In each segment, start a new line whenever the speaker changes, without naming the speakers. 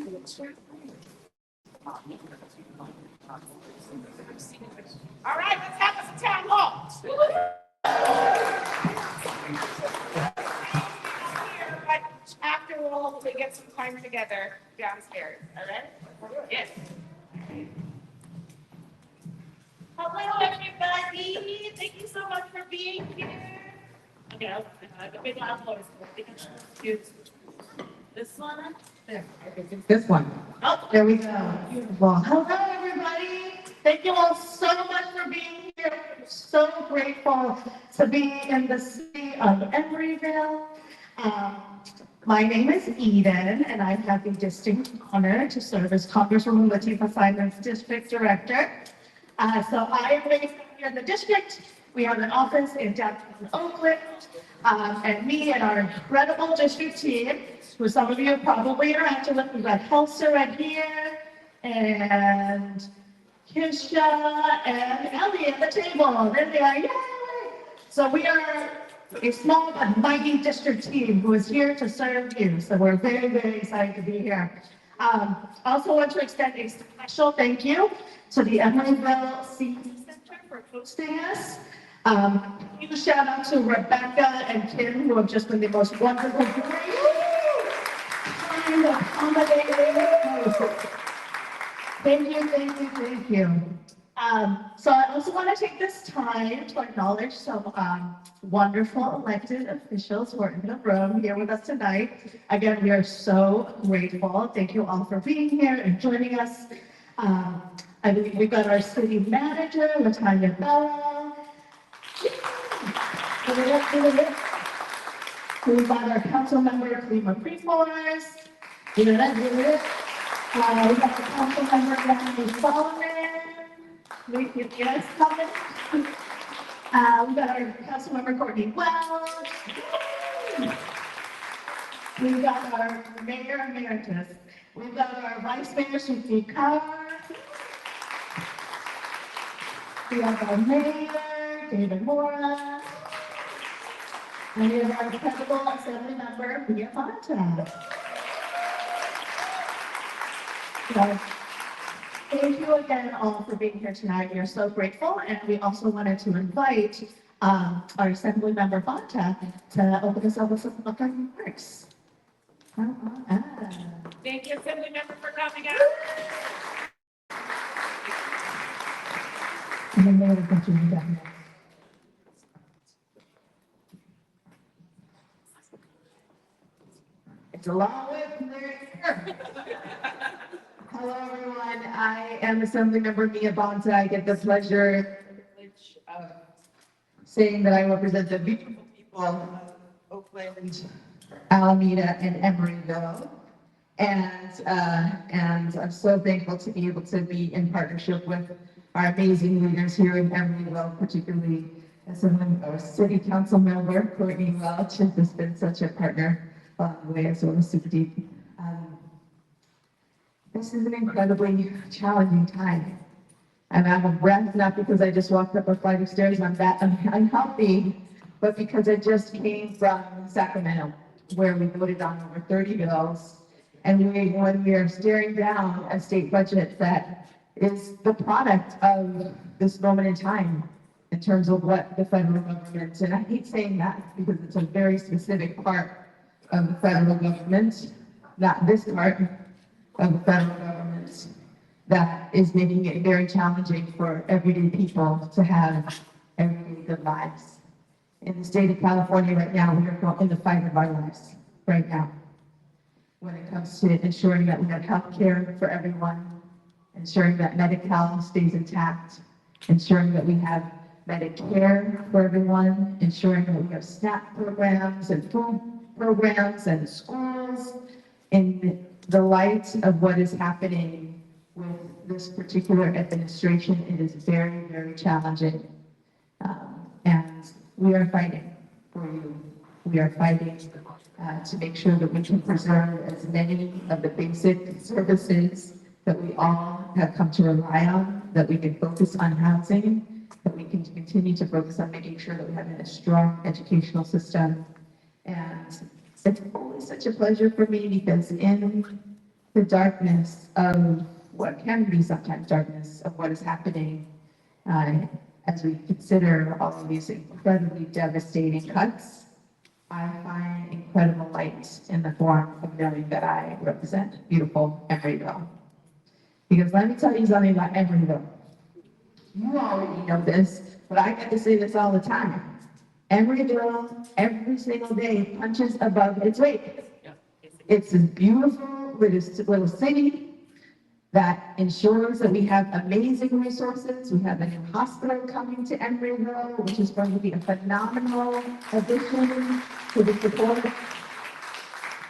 All right, let's have us a town hall. But after we'll hopefully get some time together downstairs. All right? Yes. Hello, everybody. Thank you so much for being here. Okay, the big loud voice. This one? There.
This one.
Oh,
There we go.
beautiful. Hello, everybody. Thank you all so much for being here. We're so grateful to be in the city of Emeryville. My name is Eden, and I have the distinct honor to serve as Congresswoman Lateefah Simon's district director. So I am based here in the district. We have an office in downtown Oakland, and me and our incredible district team, who some of you have probably interacted with. We've got Helsa right here, and Kisha and Ellie at the table. There they are. Yay! So we are a small but mighty district team who is here to serve you. So we're very, very excited to be here. Also want to extend a special thank you to the Emeryville Senior Center for hosting us. Huge shout out to Rebecca and Kim, who have just been the most wonderful, kind, accommodating. Thank you, thank you, thank you. So I also want to take this time to acknowledge some wonderful elected officials who are in the room here with us tonight. Again, we are so grateful. Thank you all for being here and joining us. I believe we've got our city manager, Latanya Bell. We've got our council member, Klima Preforce. We got the council member, Randy Solomon. Yes, coming. We got our council member, Courtney Welch. We've got our mayor emeritus. We've got our vice mayor, Sufi Kaur. We have our mayor, David Mora. And we have our incredible assembly member, Mia Fonta. So, thank you again all for being here tonight. We are so grateful, and we also wanted to invite our assembly member Fonta to open us up with some upcoming remarks. Thank you, assembly member, for coming out. And then we're going to continue down there. It's a long way from there to here. Hello, everyone. I am Assemblymember Mia Bonta. I get the pleasure and privilege of saying that I represent the beautiful people of Oakland, Alameda, and Emeryville. And I'm so thankful to be able to be in partnership with our amazing leaders here in Emeryville, particularly as our city council member, Courtney Welch, has just been such a partner along the way, as well as Sukhdeep. This is an incredibly challenging time. I'm out of breath, not because I just walked up a flight of stairs, I'm unhealthy, but because I just came from Sacramento, where we voted on over 30 bills. And when we are staring down a state budget that is the product of this moment in time, in terms of what the federal government, and I hate saying that because it's a very specific part of the federal government, not this part of the federal government, that is making it very challenging for everyday people to have everyday good lives. In the state of California right now, we are in the fight of our lives right now. When it comes to ensuring that we have health care for everyone, ensuring that Medi-Cal stays intact, ensuring that we have Medicare for everyone, ensuring that we have SNAP programs and food programs and schools. In the light of what is happening with this particular administration, it is very, very challenging. And we are fighting for you. We are fighting to make sure that we can preserve as many of the basic services that we all have come to rely on, that we can focus on housing, that we can continue to focus on making sure that we have a strong educational system. And it's always such a pleasure for me because in the darkness of what can be sometimes darkness of what is happening uh, as we consider all of these incredibly devastating cuts, I find incredible light in the form of knowing that I represent beautiful Emeryville. Because let me tell you something about Emeryville. You already know this, but I get to say this all the time. Emeryville, every single day, punches above its weight. It's a beautiful little city that ensures that we have amazing resources. We have a new hospital coming to Emeryville, which is going to be a phenomenal addition to the support.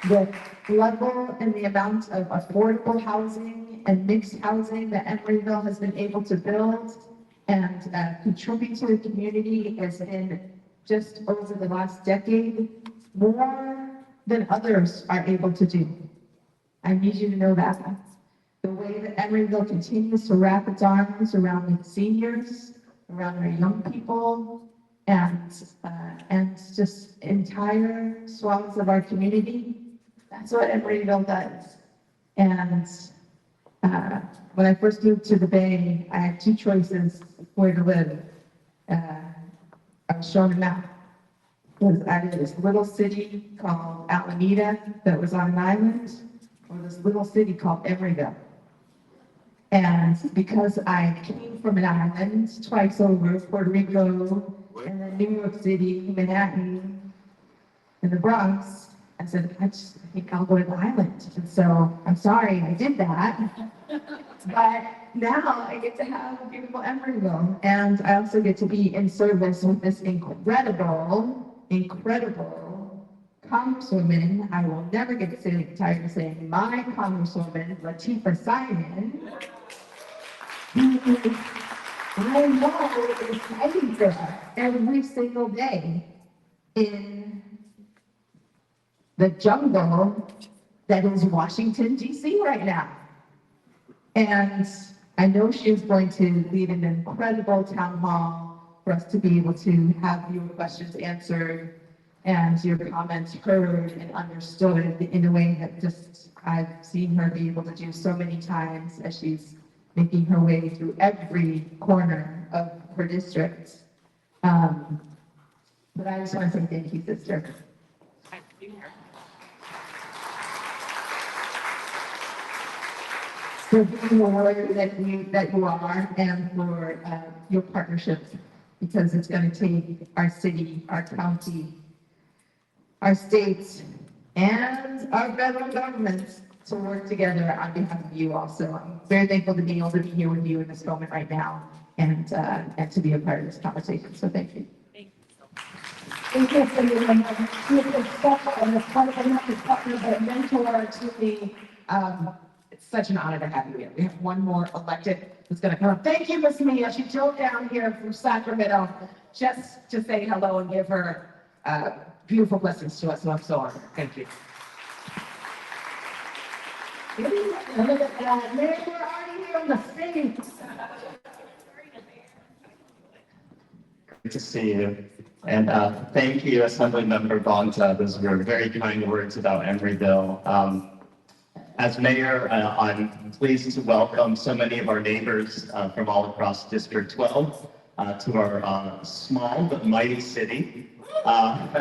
The level and the amount of affordable housing and mixed housing that Emeryville has been able to build and contribute to the community has been just over the last decade more than others are able to do. I need you to know that. The way that Emeryville continues to wrap its arms around the seniors, around our young people, and just entire swaths of our community, that's what Emeryville does. And when I first moved to the Bay, I had two choices where to live. I was shown a map. It was either this little city called Alameda that was on an island, or this little city called Emeryville. And because I came from an island twice over, Puerto Rico, and then New York City, Manhattan, and the Bronx, I said, I think I'll go to the island. And so I'm sorry I did that. But now I get to have a beautiful Emeryville. And I also get to be in service with this incredible Congresswoman. I will never get tired of saying my Congresswoman, Lateefah Simon, who I know is fighting for us every single day in the jungle that is Washington, D.C. right now. And I know she is going to lead an incredible town hall for us to be able to have your questions answered and your comments heard and understood in a way that just I've seen her be able to do so many times as she's making her way through every corner of her district. But I just want to say thank you, sister. For being the warrior that you are, and for your partnership, because it's going to take our city, our county, our states, and our federal governments to work together on behalf of you all. So I'm very thankful to be able to be here with you in this moment right now, and to be a part of this conversation. So thank you.
Thank you for your and as part of not just partner but mentor to me. It's such an honor to have you here. We have one more elected who's going to come up. Thank you, Miss Mia. She drove down here from Sacramento just to say hello and give her beautiful blessings to us. So I'm so honored. Thank you. Look at that. Mayor, we're already here on the stage.
Great to see you. And thank you, Assemblymember Bonta. Those were very kind words about Emeryville. As mayor, I'm pleased to welcome so many of our neighbors from all across District 12 to our small but mighty city. Round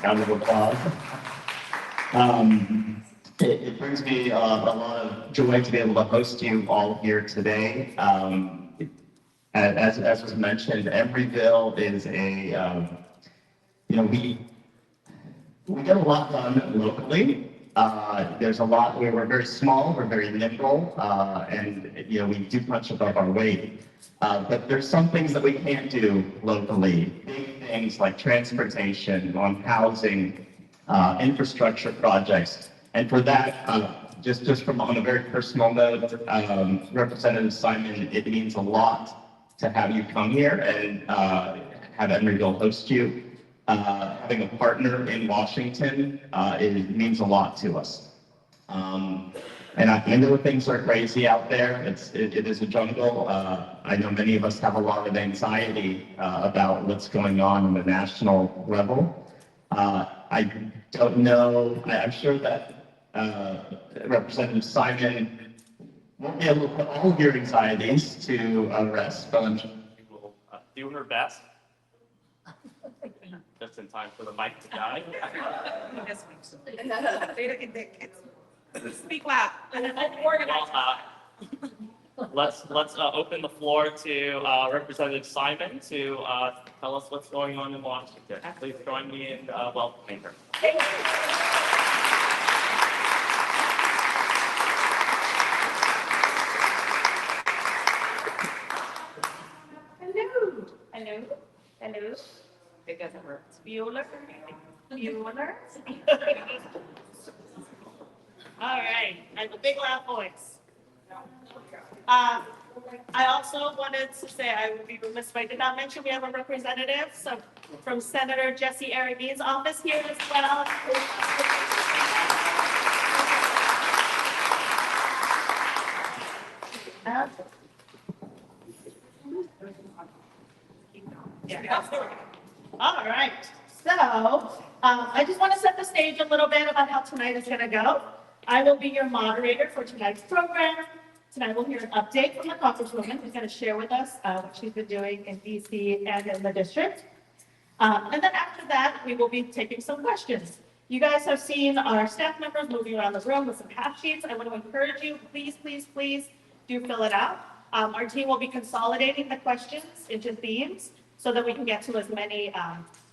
of applause. It brings me a lot of joy to be able to host you all here today. As was mentioned, Emeryville is we get a lot done locally. There's a lot where we're very small, we're very nimble, and we do punch above our weight. But there's some things that we can't do locally. Big things like transportation, on housing, infrastructure projects. And for that, just from on a very personal note, Representative Simon, it means a lot to have you come here and have Emeryville host you. Having a partner in Washington, it means a lot to us. And I know things are crazy out there. It is a jungle. I know many of us have a lot of anxiety about what's going on the national level. I don't know. I'm sure that Representative Simon won't be able to put all of your anxieties to rest, but I'm sure she will do her best. Just in time for the mic to die.
Speak loud.
Well, let's open the floor to Representative Simon to tell us what's going on in Washington. Please join me in welcoming her.
Hello. Hello. Hello. It doesn't work. Bueller. Bueller. All right. I have a big loud voice. I also wanted to say I would be remiss if I did not mention we have a representative from Senator Jesse Emeryville's office here as well. All right. So I just want to set the stage a little bit about how tonight is going to go. I will be your moderator for tonight's program. Tonight we'll hear an update from the Congresswoman who's going to share with us what she's been doing in DC and in the district. And then after that, we will be taking some questions. You guys have seen our staff members moving around the room with some half sheets. I want to encourage you, please, please, please do fill it out. Our team will be consolidating the questions into themes so that we can get to as many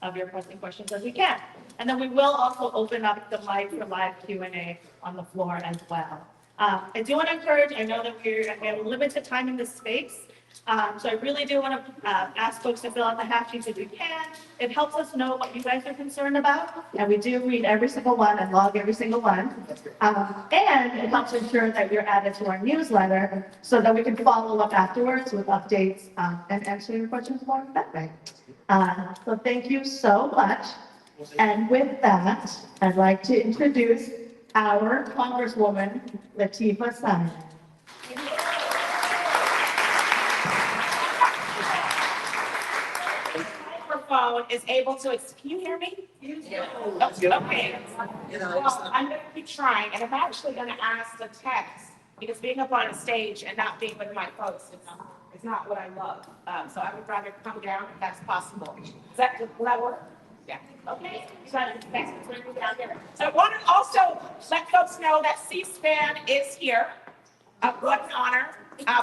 of your pressing questions as we can. And then we will also open up the mic for live Q&A on the floor as well. I do want to encourage, I know that we have limited time in this space, so I really do want to ask folks to fill out the half sheets if you can. It helps us know what you guys are concerned about, and we do read every single one and log every single one. And it helps ensure that you're added to our newsletter so that we can follow up afterwards with updates and answer your questions more that way. So thank you so much. And with that, I'd like to introduce our Congresswoman, Lateefah Simon. Microphone is able to, can you hear me? Yeah. Okay. Well, I'm going to keep trying, and I'm actually going to ask the text, because being up on a stage and not being with my folks is not what I love. So I would rather come down if that's possible. Will that work? Yeah. Okay. So I want to also let folks know that C-SPAN is here. What an honor.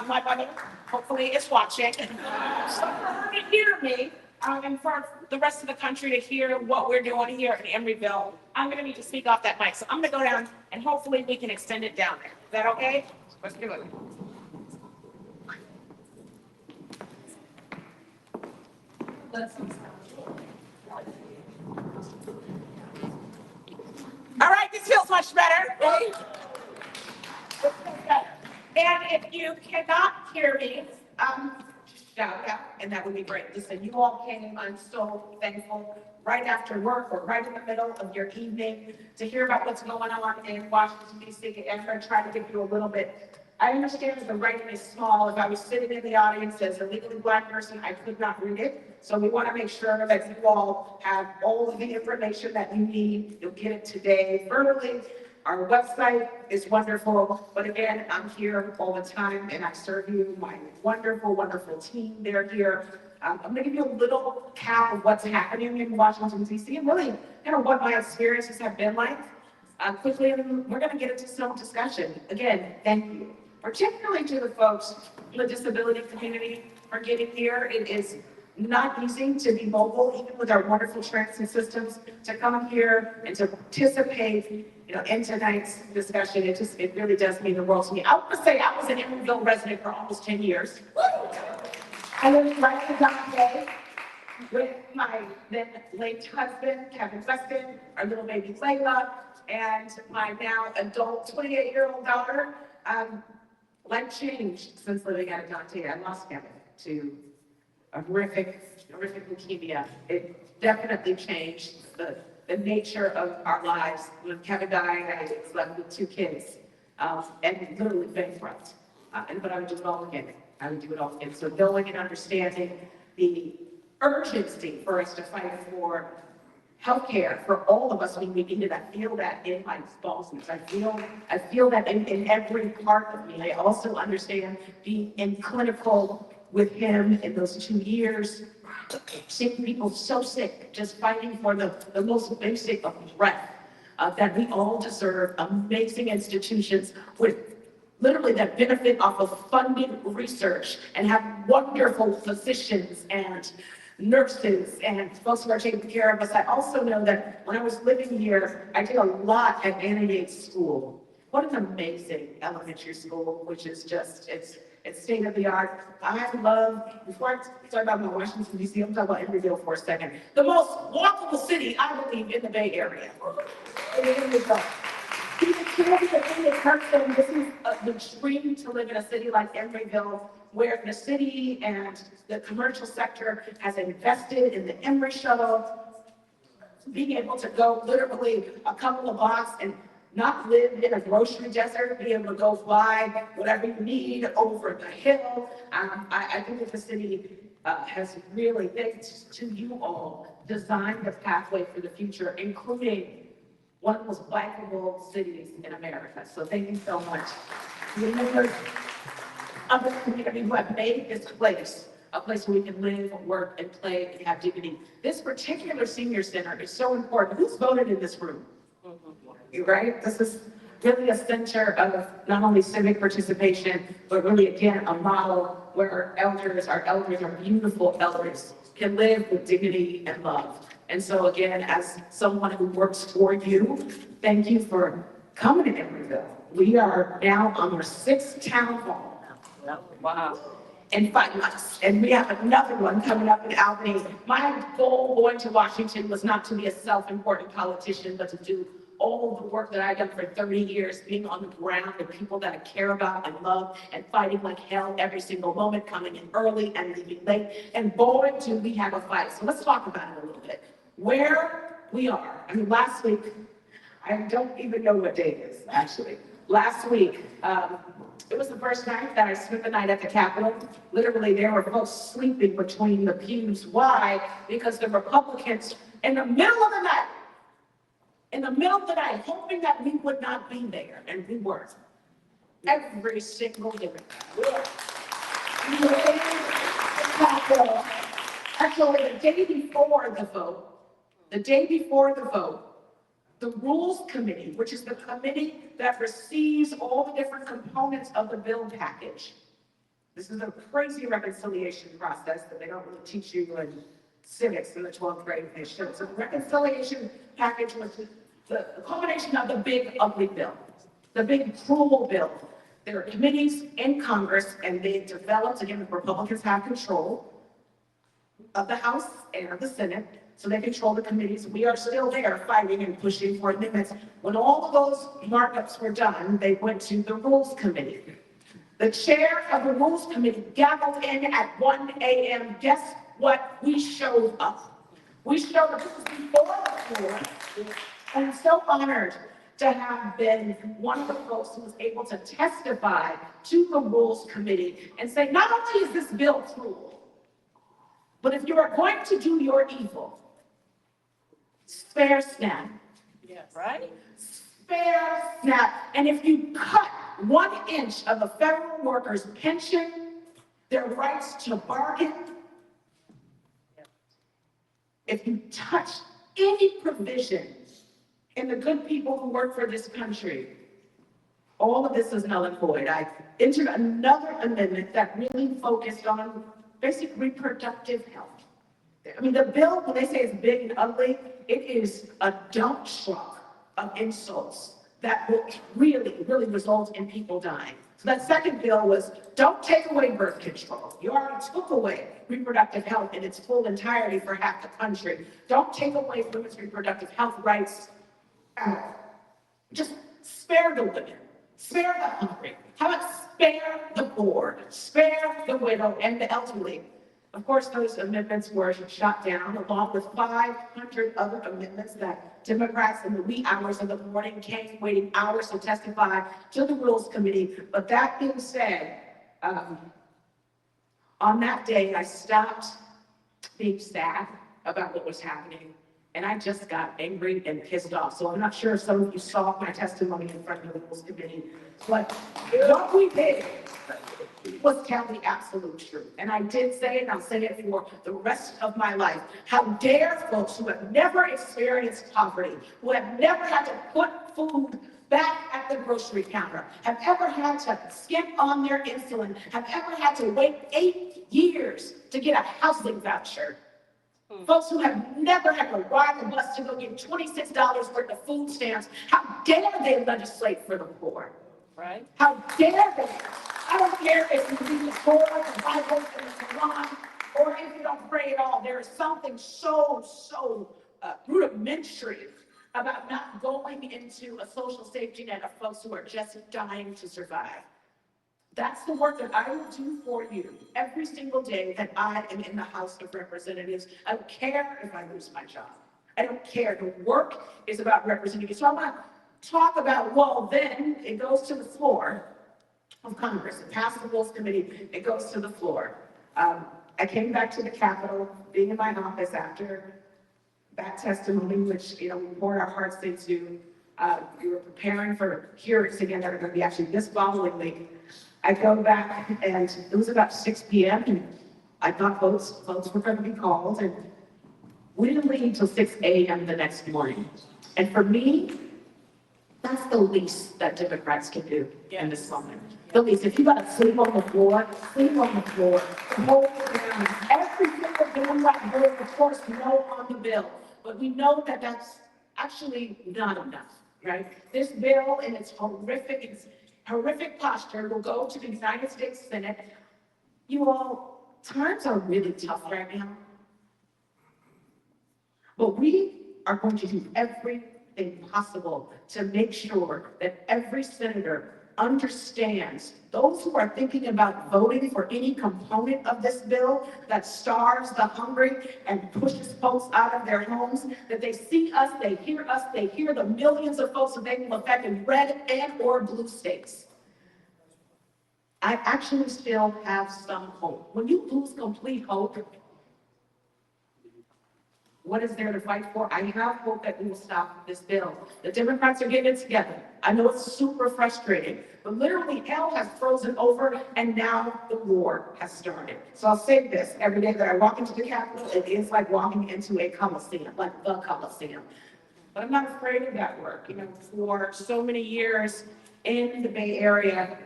My mother hopefully is watching. So for her to hear me, and for the rest of the country to hear what we're doing here in Emeryville, I'm going to need to speak off that mic. So I'm going to go down, and hopefully we can extend it down there. Is that okay? Let's do it. All right, this feels much better. And if you cannot hear me, shout out, and that would be great. Listen, you all came, I'm so thankful, right after work or right in the middle of your evening to hear about what's going on in Washington, D.C. and I'm going to try to give you a little bit. I understand that the writing is small. If I was sitting in the audience as a legally Black person, I could not read it. So we want to make sure that you all have all of the information that you need. You'll get it today verbally. Our website is wonderful, but again, I'm here all the time and I serve you, my wonderful, wonderful team. They're here. I'm going to give you a little cap of what's happening in Washington, D.C. and really kind of what my experiences have been like. Quickly, and we're going to get into some discussion. Again, thank you, particularly to the folks in the disability community for getting here. It is not easy to be mobile, even with our wonderful transit systems, to come here and to participate, in tonight's discussion. It really does mean the world to me. I want to say I was an Emeryville resident for almost 10 years. I lived right in Dante with my then late husband, Kevin Weston, our little baby Layla, and my now adult 28-year-old daughter. Life changed since living at Dante. I lost Kevin to a horrific leukemia. It definitely changed the nature of our lives. When Kevin died, I was left with 2 kids, and literally bankrupt. But I would do it all again. I would do it all again. So knowing and understanding the urgency for us to fight for healthcare for all of us when we need it. I feel that in my bones. I feel that in every part of me. I also understand being in clinical with him in those 2 years, seeing people so sick, just fighting for the most basic of breath, that we all deserve amazing institutions with literally that benefit off of funded research and have wonderful physicians and nurses and folks who are taking care of us. I also know that when I was living here, I did a lot at Anna Yates School. What an amazing elementary school, which is just, it's state of the art. I love, before I talk about my Washington DC, I'm talking about Emeryville for a second. The most walkable city, I believe, in the Bay Area. People can't be the thing that hurts them. This is the dream to live in a city like Emeryville, where the city and the commercial sector has invested in the Emory shuttle, being able to go literally a couple of blocks and not live in a grocery desert, be able to go buy whatever you need over the hill. I think that the city has really, thanks to you all, designed a pathway for the future, including one of the most bikeable cities in America. So thank you so much. You members of the community who have made this place a place where we can live, work, and play, and have dignity. This particular senior center is so important. Who's voted in this room? You right? This is really a center of not only civic participation, but really, again, a model where our elders are beautiful elders, can live with dignity and love. And so again, as someone who works for you, thank you for coming to Emeryville. We are now on our 6th town hall. Wow. In 5 months. And we have another one coming up in Albany. My goal going to Washington was not to be a self-important politician, but to do all the work that I've done for 30 years, being on the ground with people that I care about and love, and fighting like hell every single moment, coming in early and leaving late. And boy, do we have a fight. So let's talk about it a little bit. Where we are. I mean, last week, I don't even know what day it is, actually. Last week, it was the first night that I spent the night at the Capitol. Literally, there were folks sleeping between the pews. Why? Because the Republicans, in the middle of the night, hoping that we would not be there, and we weren't. Every single day. We were in the Capitol. Actually, the day before the vote, the Rules Committee, which is the committee that receives all the different components of the bill package. This is a crazy reconciliation process that they don't really teach you in civics in the 12th grade. They should. So the reconciliation package was the culmination of the big ugly bill, the big cruel bill. There are committees in Congress, and they developed, again, the Republicans have control of the House and of the Senate, so they control the committees. We are still there fighting and pushing for amendments. When all of those markups were done, they went to the Rules Committee. The chair of the Rules Committee gavelled in at 1 a.m. Guess what? We showed up. We showed up. It was before the floor. And I'm so honored to have been one of the folks who was able to testify to the Rules Committee and say, not only is this bill cruel, but if you are going to do your evil, spare SNAP.
Yes. Right?
Spare SNAP. And if you cut 1 inch of a federal worker's pension, their rights to bargain, if you touch any provision in the good people who work for this country, all of this is null and void. I entered another amendment that really focused on basic reproductive health. I mean, the bill, when they say it's big and ugly, it is a dump truck of insults that will really, really result in people dying. So that second bill was, don't take away birth control. You already took away reproductive health in its full entirety for half the country. Don't take away women's reproductive health rights. Just spare the women, spare the hungry. How about spare the poor, spare the widow and the elderly? Of course, those amendments were shot down, along with 500 other amendments that Democrats in the wee hours of the morning came waiting hours to testify to the Rules Committee. But that being said, on that day, I stopped being sad about what was happening, And I just got angry and pissed off. So I'm not sure if some of you saw my testimony in front of the rules committee, but what we did was tell the absolute truth. And I did say it, and I'll say it for the rest of my life. How dare folks who have never experienced poverty, who have never had to put food back at the grocery counter, have ever had to skimp on their insulin, have ever had to wait 8 years to get a housing voucher. Folks who have never had to ride the bus to go get $26 worth of food stamps, how dare they legislate for the poor? Right? How dare they? I don't care if you read the Torah, the Bible, and the Quran, or if you don't pray at all. There is something so rudimentary about not going into a social safety net of folks who are just dying to survive. That's the work that I will do for you every single day that I am in the House of Representatives. I don't care if I lose my job. I don't care. The work is about representing you. So I want to talk about, well, then it goes to the floor of Congress. It passed the Rules Committee. It goes to the floor. I came back to the Capitol, being in my office after that testimony, which, we poured our hearts into. We were preparing for hearings again that are going to be actually this following week. I go back, and it was about 6 p.m., and I thought votes were going to be called, and we didn't leave until 6 a.m. the next morning. And for me, that's the least that Democrats can do in this moment. The least. If you got to sleep on the floor, sleep on the floor. Hold it down. Every single Democrat vote, of course, no on the bill. But we know that that's actually not enough, right? This bill in its horrific posture will go to the United States Senate. You all, times are really tough right now. But we are going to do everything possible to make sure that every senator understands those who are thinking about voting for any component of this bill that starves the hungry and pushes folks out of their homes, that they see us, they hear the millions of folks that they will affect in red and or blue states. I actually still have some hope. When you lose complete hope, what is there to fight for? I have hope that we will stop this bill. The Democrats are getting it together. I know it's super frustrating, but literally hell has frozen over and now the war has started. So I'll say this, every day that I walk into the Capitol, it is like walking into a Coliseum, like the Coliseum. But I'm not afraid of that work. For so many years in the Bay Area,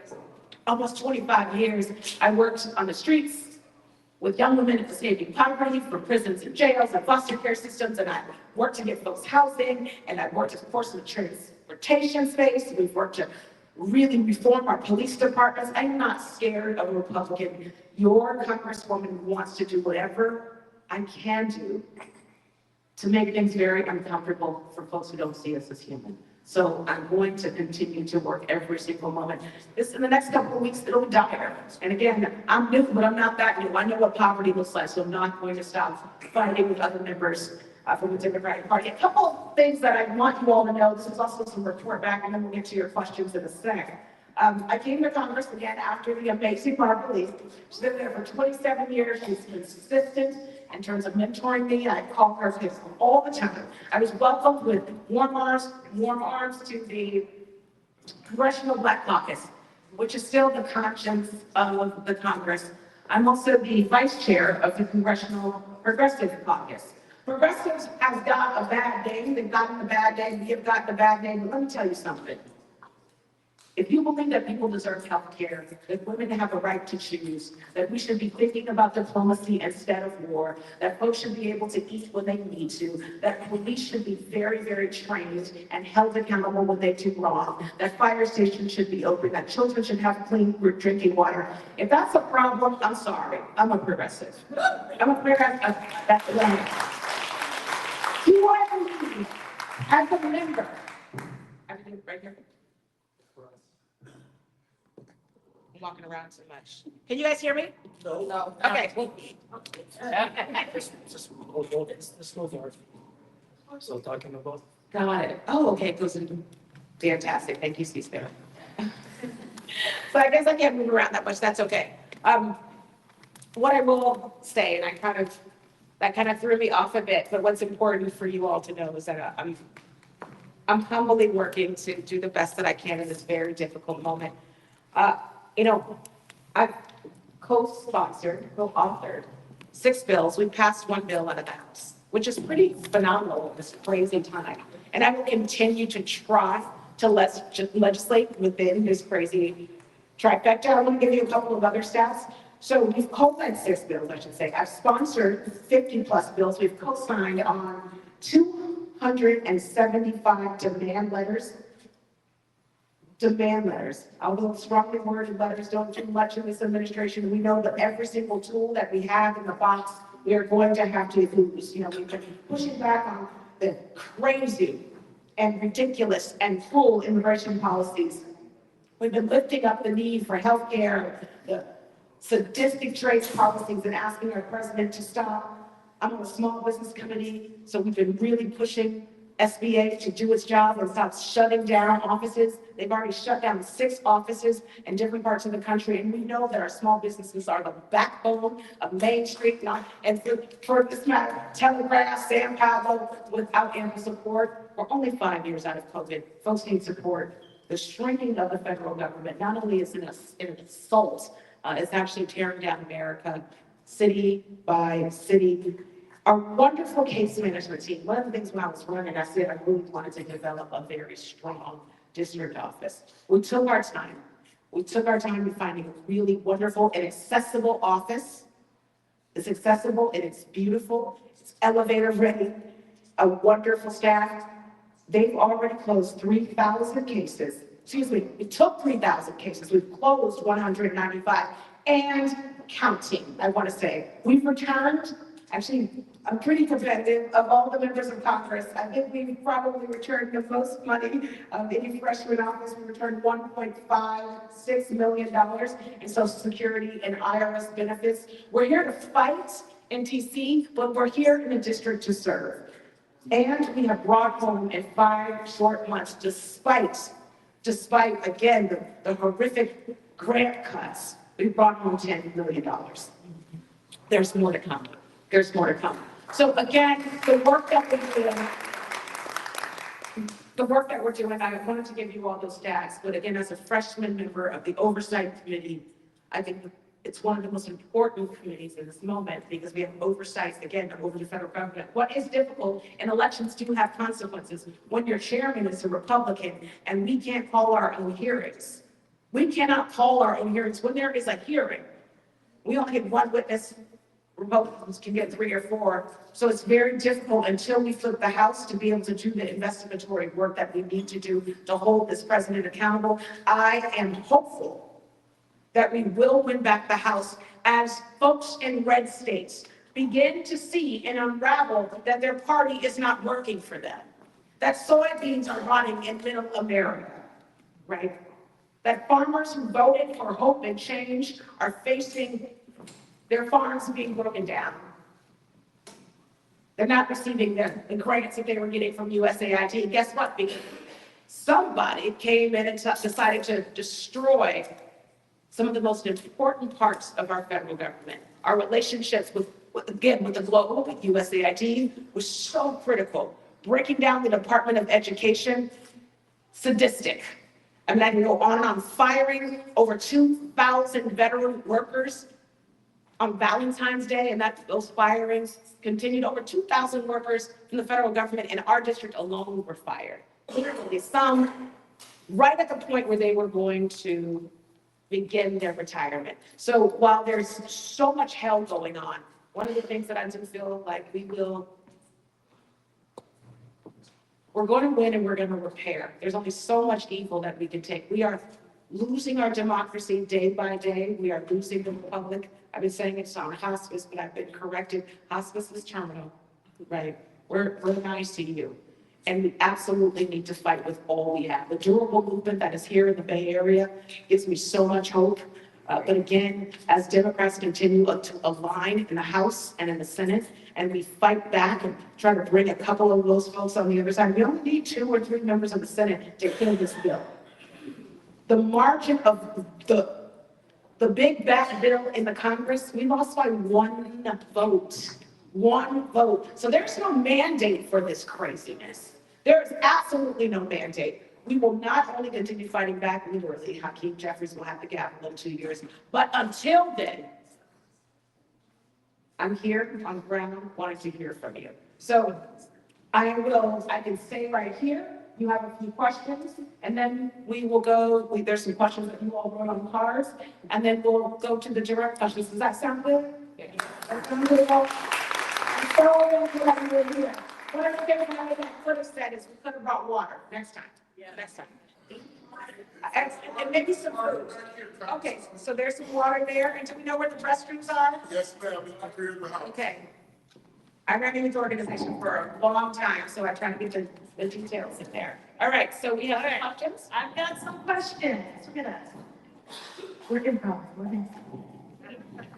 almost 25 years, I worked on the streets with young women escaping poverty from prisons and jails and foster care systems, and I worked to get folks housing, and I worked, of course, in the transportation space. We've worked to really reform our police departments. I'm not scared of a Republican. Your Congresswoman wants to do whatever I can do to make things very uncomfortable for folks who don't see us as human. So I'm going to continue to work every single moment. In the next couple of weeks, it'll be dire. And again, I'm new, but I'm not that new. I know what poverty looks like, so I'm not going to stop fighting with other members from the Democratic Party. A couple of things that I want you all to know. This is also some report back, and then we'll get to your questions in a sec. I came to Congress again after the amazing Barbara Lee. She's been there for 27 years. She's consistent in terms of mentoring me. I call her all the time. I was welcomed with warm arms to the Congressional Black Caucus, which is still the conscience of the Congress. I'm also the vice chair of the Congressional Progressive Caucus. Progressives have got a bad name. They've gotten a bad name. We have gotten a bad name. But let me tell you something. If you believe that people deserve health care, that women have a right to choose, that we should be thinking about diplomacy instead of war, that folks should be able to eat when they need to, that police should be very, very trained and held accountable when they do wrong, that fire stations should be open, that children should have clean drinking water. If that's a problem, I'm sorry. I'm a progressive. I'm a progressive. That's the way. Do I believe, as a member, everything right here? I'm walking around too much. Can you guys hear me? No. Okay.
This goes on. So talking about.
Got it. Oh, okay. It goes in. Fantastic. Thank you, C-SPAN. So I guess I can't move around that much. That's okay. What I will say, and I kind of That kind of threw me off a bit, but what's important for you all to know is that I'm humbly working to do the best that I can in this very difficult moment. You know, I've co-sponsored, co-authored 6 bills. We passed 1 bill out of the House, which is pretty phenomenal in this crazy time. And I will continue to try to legislate within this crazy trifecta. I want to give you a couple of other stats. So we've co-led 6 bills, I should say. I've sponsored 50 plus bills. We've co-signed on 275 demand letters. Demand letters. Although strongly worded letters don't do much in this administration, we know that every single tool that we have in the box, we are going to have to use. You know, we've been pushing back on the crazy and ridiculous and cruel immigration policies. We've been lifting up the need for healthcare, the sadistic trade policies, and asking our president to stop. I'm on the small business committee, so we've been really pushing SBA to do its job and stop shutting down offices. They've already shut down 6 offices in different parts of the country, and we know that our small businesses are the backbone of Main Street, and for this matter, Telegraph, San Pablo, without ample support. We're only 5 years out of COVID. Folks need support. The shrinking of the federal government not only is an assault, it's actually tearing down America, city by city. Our wonderful case management team, one of the things when I was running, I said I really wanted to develop a very strong district office. We took our time. We took our time in finding a really wonderful and accessible office. It's accessible and it's beautiful. It's elevator ready, a wonderful staff. They've already closed 3,000 cases. Excuse me, we took 3,000 cases. We've closed 195 and counting, I want to say. We've returned, actually, I'm pretty competitive of all the members of Congress. I think we've probably returned the most money of any freshman office. We returned $1.56 million in Social Security and IRS benefits. We're here to fight in TC, but we're here in the district to serve. And we have brought home in 5 short months, despite again, the horrific grant cuts, we brought home $10 million. There's more to come. There's more to come. So again, the work that we're doing, I wanted to give you all those stats, but again, as a freshman member of the Oversight Committee, I think it's one of the most important committees in this moment because we have oversight, again, over the federal government. What is difficult, and elections do have consequences, when your chairman is a Republican and we can't call our own hearings. We cannot call our own hearings. When there is a hearing, we only get 1 witness. Republicans can get 3 or 4. So it's very difficult until we flip the House to be able to do the investigatory work that we need to do to hold this president accountable. I am hopeful that we will win back the House as folks in red states begin to see and unravel that their party is not working for them. That soybeans are rotting in middle America, right? That farmers who voted for hope and change are facing their farms being broken down. They're not receiving the grants that they were getting from USAID. Guess what? Because somebody came in and decided to destroy some of the most important parts of our federal government. Our relationships with the global, with USAID, was so critical. Breaking down the Department of Education, sadistic. I mean, I can go on and on. Firing over 2,000 veteran workers on Valentine's Day, and those firings continued. Over 2,000 workers from the federal government in our district alone were fired. Literally, some right at the point where they were going to begin their retirement. So while there's so much hell going on, one of the things that I do feel like we're going to win and we're going to repair. There's only so much evil that we can take. We are losing our democracy day by day. We are losing the republic. I've been saying it's on hospice, but I've been corrected. Hospice is terminal, right? We're in ICU. And we absolutely need to fight with all we have. The durable movement that is here in the Bay Area gives me so much hope. But again, as Democrats continue to align in the House and in the Senate, and we fight back and try to bring a couple of those folks on the other side, we only need 2 or 3 members of the Senate to kill this bill. The margin of the big bad bill in the Congress, we lost by 1 vote. One vote. So there's no mandate for this craziness. There is absolutely no mandate. We will not only continue fighting back literally, Hakeem Jeffries will have to gavel in 2 years, but until then, I'm here on ground wanting to hear from you. So I can say right here, you have a few questions, and then we will go, there's some questions that you all wrote on cards, and then we'll go to the direct questions. Does that sound good? That sound good, folks? I'm so glad you're here. What I think everybody that could have said is we could have brought water next time. Yeah, next time. And maybe some food. Okay, so there's some water there, and do we know where the restrooms are?
Yes, ma'am, it's up here in the house.
Okay. I ran in this organization for a long time, so I try to get the details in there. All right, so we have some questions.
I've got some questions. Look at that. We're improv.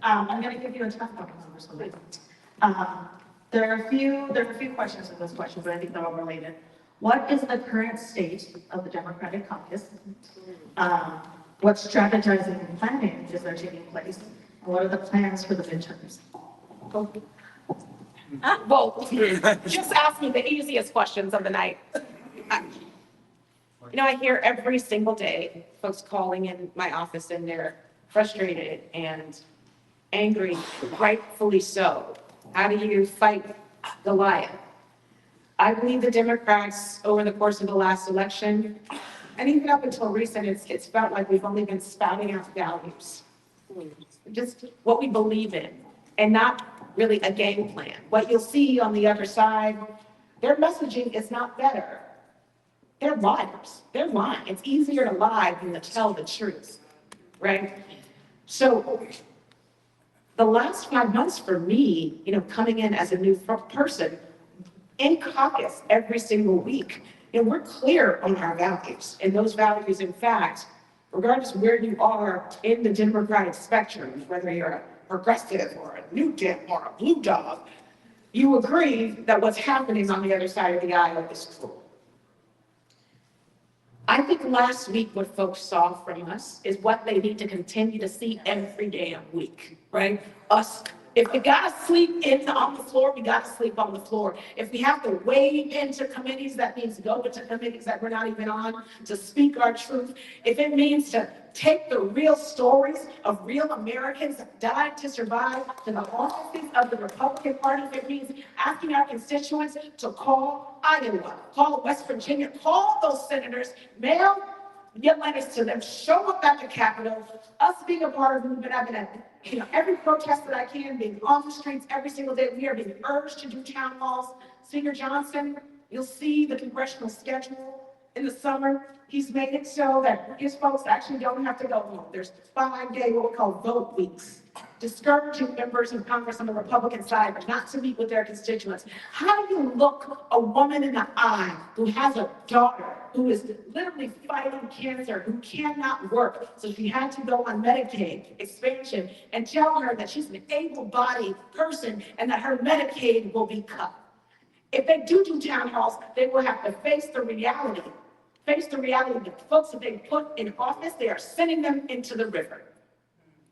I'm gonna give you a tough one number, so there are a few questions in this question, but I think they're all related. What is the current state of the Democratic caucus? What strategizing and planning is there taking place? And what are the plans for the midterms?
Well, just ask me the easiest questions of the night. You know, I hear every single day folks calling in my office and they're frustrated and angry, rightfully so. How do you fight Goliath? I believe the Democrats, over the course of the last election, and even up until recent, it's felt like we've only been spouting out values. Just what we believe in, and not really a game plan. What you'll see on the other side, their messaging is not better. They're liars. They're lying. It's easier to lie than to tell the truth, right? So the last 5 months for me, you know, coming in as a new person, in caucus every single week, you know, we're clear on our values. And those values, in fact, regardless of where you are in the Democratic spectrum, whether you're a progressive or a new Dem or a blue dog, you agree that what's happening on the other side of the aisle is cruel. I think last week what folks saw from us is what they need to continue to see every damn week, right? Us, if we gotta sleep on the floor, we gotta sleep on the floor. If we have to wade into committees, that means go into committees that we're not even on to speak our truth. If it means to take the real stories of real Americans that died to survive to the offices of the Republican Party, if it means asking our constituents to call Iowa, call West Virginia, call those senators, mail your letters to them, show up at the Capitol, us being a part of the movement. I've been at, you know, every protest that I can, being on the streets every single day. We are being urged to do town halls. Speaker Johnson, you'll see the congressional schedule in the summer. He's made it so that his folks actually don't have to go home. There's 5-day, what we call vote weeks, discouraging members of Congress on the Republican side not to meet with their constituents. How do you look a woman in the eye who has a daughter who is literally fighting cancer, who cannot work, so she had to go on Medicaid expansion, and tell her that she's an able-bodied person and that her Medicaid will be cut? If they do town halls, they will have to face the reality that folks that they put in office, they are sending them into the river.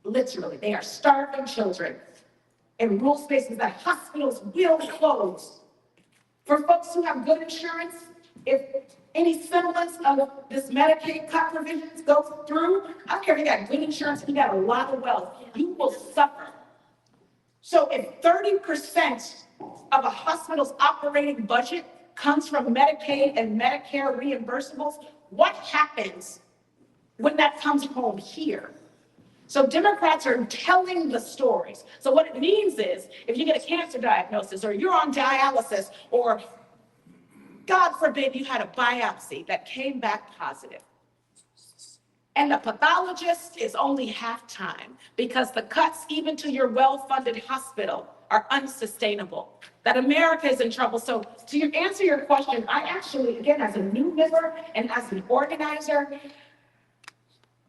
Literally, they are starving children in rural spaces that hospitals will close. For folks who have good insurance, if any semblance of this Medicaid cut provisions goes through, I don't care if you got good insurance, if you got a lot of wealth, you will suffer. So if 30% of a hospital's operating budget comes from Medicaid and Medicare reimbursables, what happens when that comes home here? So Democrats are telling the stories. So what it means is, if you get a cancer diagnosis, or you're on dialysis, or God forbid you had a biopsy that came back positive, and the pathologist is only half-time because the cuts even to your well-funded hospital are unsustainable, that America is in trouble. So to answer your question, I actually, again, as a new member and as an organizer,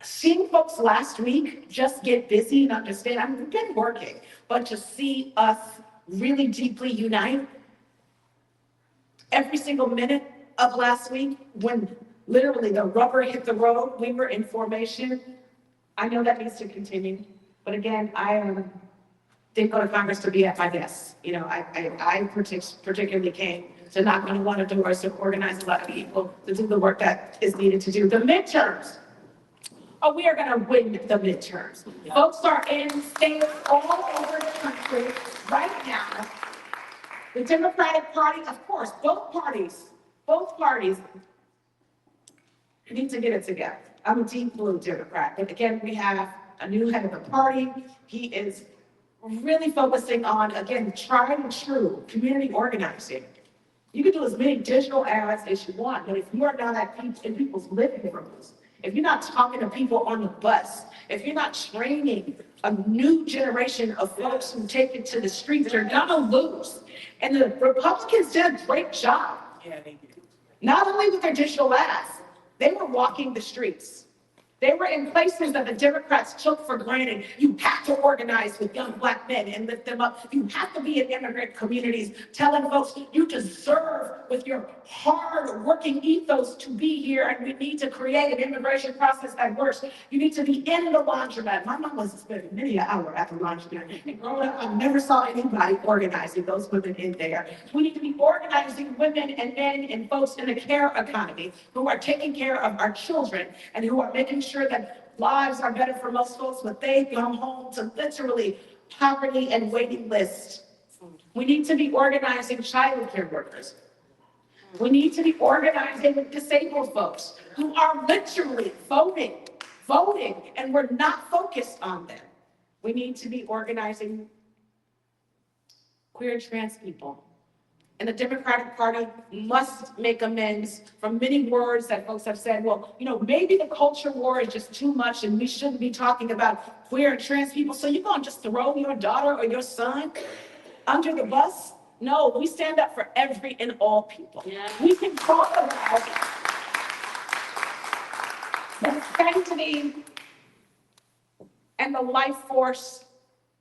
seeing folks last week just get busy and understand, I've been working, but to see us really deeply unite every single minute of last week, when literally the rubber hit the road, we were in formation. I know that needs to continue, but again, I am didn't go to Congress to be at my desk. You know, I particularly came to knock on a lot of doors, to organize a lot of people, to do the work that is needed to do. The midterms. Oh, we are going to win the midterms. Folks are in states all over the country right now. The Democratic Party, of course, both parties need to get it together. I'm a deep blue Democrat. And again, we have a new head of the party. He is really focusing on, again, tried and true community organizing. You can do as many digital ads as you want, but if you are not in people's living rooms, if you're not talking to people on the bus, if you're not training a new generation of folks who take it to the streets, you're gonna lose. And the Republicans did a great job. Not only with their digital ads, they were walking the streets. They were in places that the Democrats took for granted. You have to organize with young Black men and lift them up. You have to be in immigrant communities, telling folks you deserve with your hard working ethos to be here, and we need to create an immigration process that works. You need to be in the laundromat. My mom was spending many an hour at the laundromat. And growing up, I never saw anybody organizing those women in there. We need to be organizing women and men and folks in the care economy who are taking care of our children and who are making sure that lives are better for most folks, but they come home to literally poverty and waiting lists. We need to be organizing child care workers. We need to be organizing with disabled folks who are literally voting, and we're not focused on them. We need to be organizing queer and trans people. And the Democratic Party must make amends from many words that folks have said, well, you know, maybe the culture war is just too much and we shouldn't be talking about queer and trans people. So you're going to just throw your daughter or your son under the bus? No, we stand up for every and all people. Yeah. We can talk about the sanctity and the life force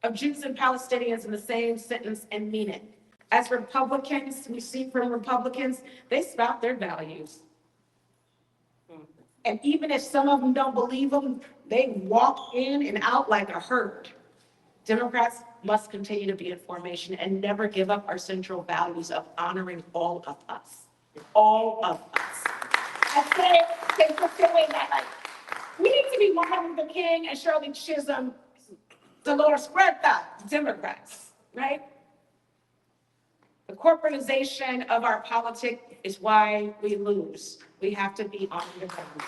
of Jews and Palestinians in the same sentence and mean it. As Republicans, we see from Republicans, they spout their values. And even if some of them don't believe them, they walk in and out like a herd. Democrats must continue to be in formation and never give up our central values of honoring all of us. All of us. I say, that like, we need to be Martin Luther King and Shirley Chisholm, Dolores Huerta, Democrats, right? The corporatization of our politics is why we lose. We have to be on the ground.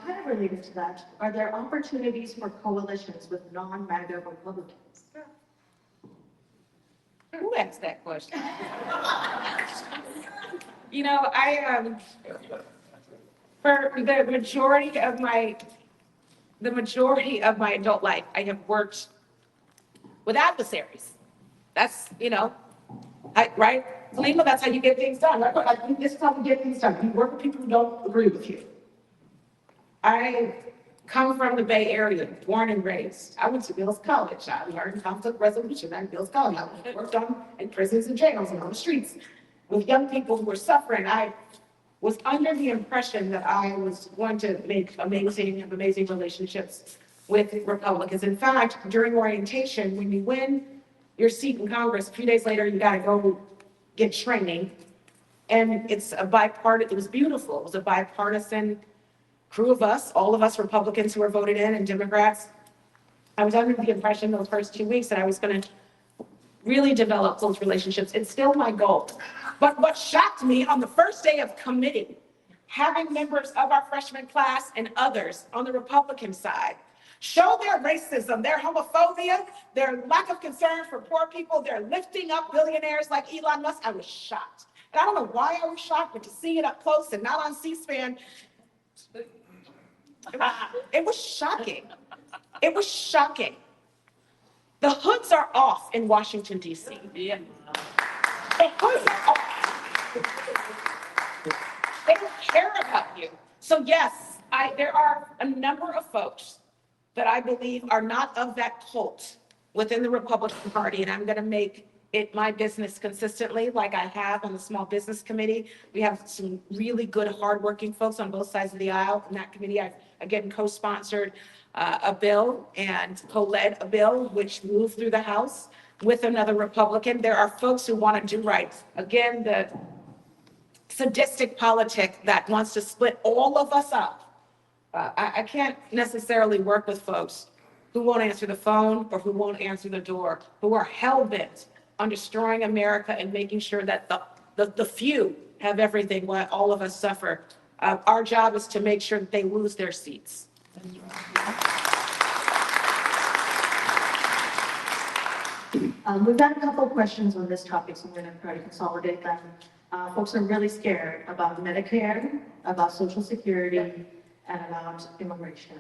Kind of related to that, are there opportunities for coalitions with non-MAGA Republicans?
Who asked that question? You know, for the majority of my adult life, I have worked with adversaries. That's, you know, right? Selena, that's how you get things done, right? Like, this is how we get things done. You work with people who don't agree with you. I come from the Bay Area, born and raised. I went to Mills College. I learned conflict resolution at Mills College. I worked in prisons and jails and on the streets with young people who were suffering. I was under the impression that I was going to make amazing relationships with Republicans. In fact, during orientation, when you win your seat in Congress, a few days later, you got to go get training. And it was beautiful. It was a bipartisan crew of us, all of us Republicans who were voted in and Democrats. I was under the impression those first 2 weeks that I was going to really develop those relationships. It's still my goal. But what shocked me on the first day of committee, having members of our freshman class and others on the Republican side show their racism, their homophobia, their lack of concern for poor people, they're lifting up billionaires like Elon Musk. I was shocked. And I don't know why I was shocked, but to see it up close and not on C-SPAN, it was shocking. It was shocking. The hoods are off in Washington, D.C. Yeah. The hoods are off. They don't care about you. So yes, there are a number of folks that I believe are not of that cult within the Republican Party, and I'm going to make my business consistently, like I have on the Small Business Committee. We have some really good, hardworking folks on both sides of the aisle. In that committee, I've again co-sponsored a bill and co-led a bill which moved through the House with another Republican. There are folks who want to do right. Again, the sadistic politic that wants to split all of us up. I can't necessarily work with folks who won't answer the phone or who won't answer the door, who are hell-bent on destroying America and making sure that the few have everything while all of us suffer. Our job is to make sure that they lose their seats.
We've got a couple of questions on this topic, so we're going to try to consolidate them. Folks are really scared about Medicare, about Social Security, and about immigration.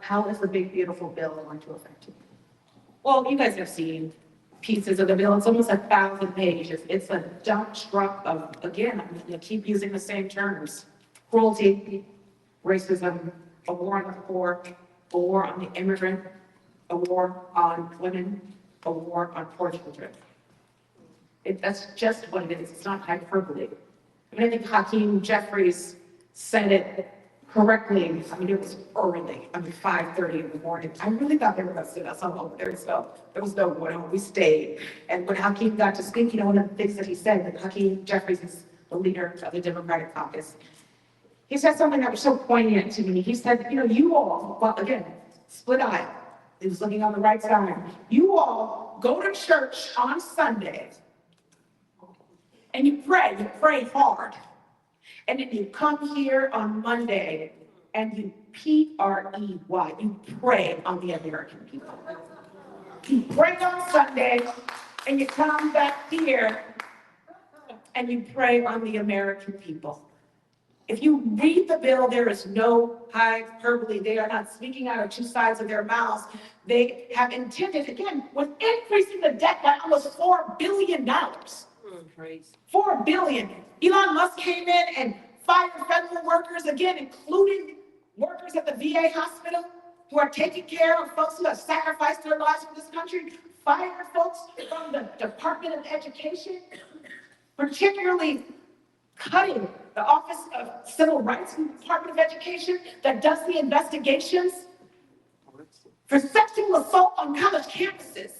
How is the big beautiful bill going to affect you?
Well, you guys have seen pieces of the bill. It's almost 1,000 pages. It's a dump truck of, again, I'm going to keep using the same terms: cruelty, racism, a war on the poor, a war on the immigrant, a war on women, a war on poor children. That's just what it is. It's not hyperbole. I mean, I think Hakeem Jeffries said it correctly. I mean, it was early. I mean, 5:30 in the morning. I really thought they were going to sit us home. There was no going home. We stayed. And when Hakeem got to speak, one of the things that he said, that Hakeem Jeffries is the leader of the Democratic caucus, he said something that was so poignant to me. He said, you all, well, again, split aisle. He was looking on the right side. You all go to church on Sunday and you pray hard. And then you come here on Monday and you P-R-E-Y, you pray on the American people. You pray on Sunday and you come back here and you pray on the American people. If you read the bill, there is no hyperbole. They are not speaking out of two sides of their mouths. They have intended, again, with increasing the debt by almost $4 billion. $4 billion. Elon Musk came in and fired federal workers, again, including workers at the VA hospital who are taking care of folks who have sacrificed their lives for this country, fired folks from the Department of Education, particularly cutting the Office of Civil Rights in the Department of Education that does the investigations for sexual assault on college campuses.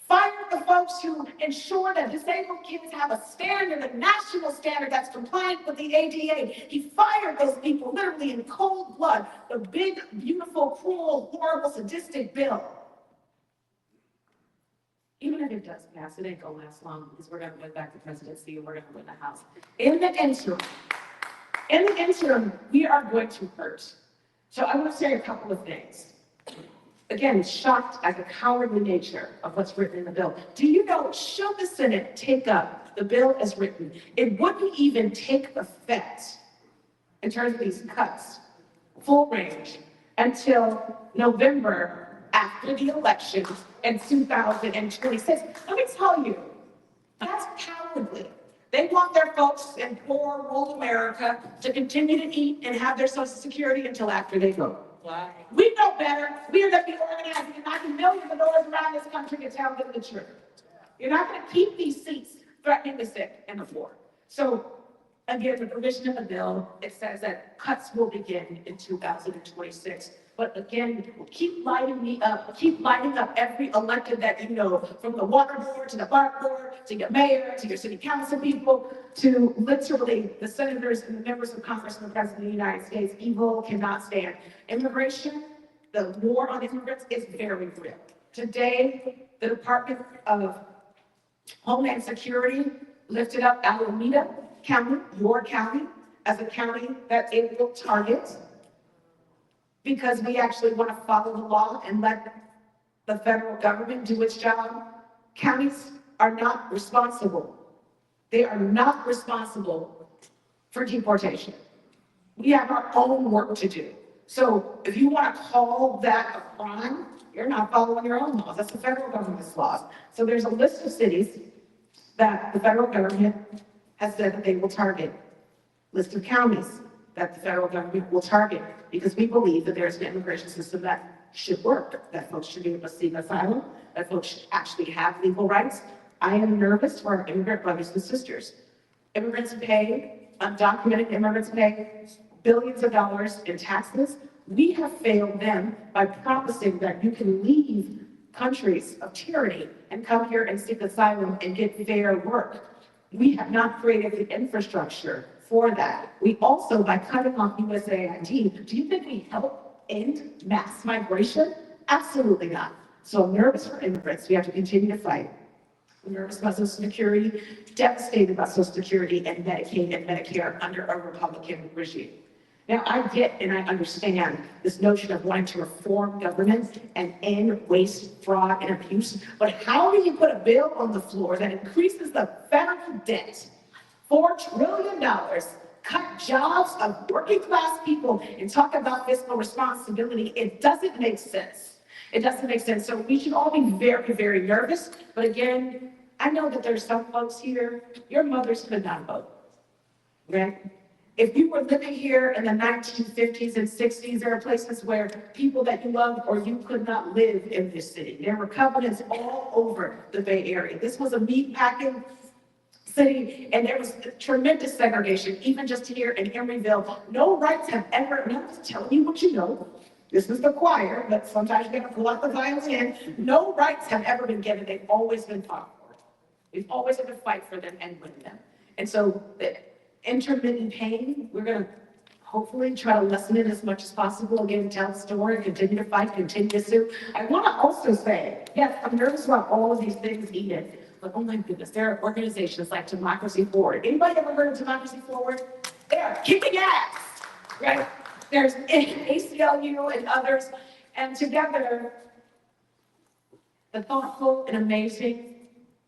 Fired the folks who ensure that disabled kids have a standard, a national standard that's compliant with the ADA. He fired those people literally in cold blood. The big, beautiful, cruel, horrible, sadistic bill. Even if it does pass, it ain't gonna last long because we're gonna win back the presidency and we're gonna win the House. In the interim, we are going to hurt. So I want to say a couple of things. Again, shocked at the cowardly nature of what's written in the bill. Do you know, should the Senate take up the bill as written, it wouldn't even take effect in terms of these cuts, full range, until November after the elections in 2026. Let me tell you, that's cowardly. They want their folks in poor rural America to continue to eat and have their Social Security until after they vote. We know better. We are going to be organizing and knocking millions of doors around this country to tell them the truth. You're not going to keep these seats threatening the sick and the poor. So, again, the provision of the bill, it says that cuts will begin in 2026. But again, keep lighting me up. Keep lighting up every elected that you know, from the water board to the park board to your mayor to your city council people to literally the senators and the members of Congress and the President of the United States. Evil cannot stand. Immigration, the war on immigrants is very real. Today, the Department of Homeland Security lifted up Alameda County, your county, as a county that it will target, because we actually want to follow the law and let the federal government do its job. Counties are not responsible. They are not responsible for deportation. We have our own work to do. So if you want to call that a crime, you're not following your own laws. That's the federal government's laws. So there's a list of cities that the federal government has said that they will target. List of counties that the federal government will target, because we believe that there's an immigration system that should work, that folks should be able to seek asylum, that folks should actually have legal rights. I am nervous for our immigrant brothers and sisters. Immigrants pay, undocumented immigrants pay billions of dollars in taxes. We have failed them by promising that you can leave countries of tyranny and come here and seek asylum and get fair work. We have not created the infrastructure for that. We also, by cutting off USAID, do you think we help end mass migration? Absolutely not. So I'm nervous for immigrants. We have to continue to fight. I'm nervous about Social Security, devastated about Social Security and Medicaid and Medicare under a Republican regime. Now, I get and I understand this notion of wanting to reform government and end waste, fraud, and abuse, but how do you put a bill on the floor that increases the federal debt $4 trillion, cut jobs of working class people, and talk about fiscal responsibility? It doesn't make sense. It doesn't make sense. So we should all be very, very nervous. But again, I know that there's some folks here, your mothers could not vote, right? If you were living here in the 1950s and 60s, there are places where people that you loved or you could not live in this city. There were covenants all over the Bay Area. This was a meatpacking city, and there was tremendous segregation, even just here in Emeryville. No rights have ever, and I'm just telling you what you know. This is the choir, but sometimes you gotta pull out the violin. No rights have ever been given. They've always been fought for. We've always had to fight for them and win them. And so the intermittent pain, we're gonna hopefully try to lessen it as much as possible. Again, tell the story, continue to fight, continue to sue. I wanna also say, yes, I'm nervous about all of these things, Edith, but oh my goodness, there are organizations like Democracy Forward. Anybody ever heard of Democracy Forward? They are kicking ass, right? There's ACLU and others, and together, the thoughtful and amazing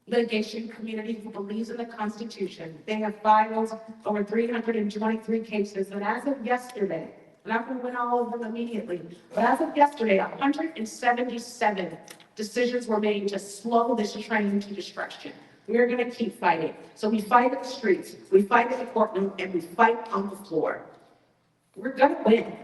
litigation community who believes in the Constitution, they have filed over 323 cases, and as of yesterday, and I'm going to win all of them immediately, but as of yesterday, 177 decisions were made to slow this train to destruction. We're going to keep fighting. So we fight in the streets, we fight in the courtroom, and we fight on the floor. We're going to win.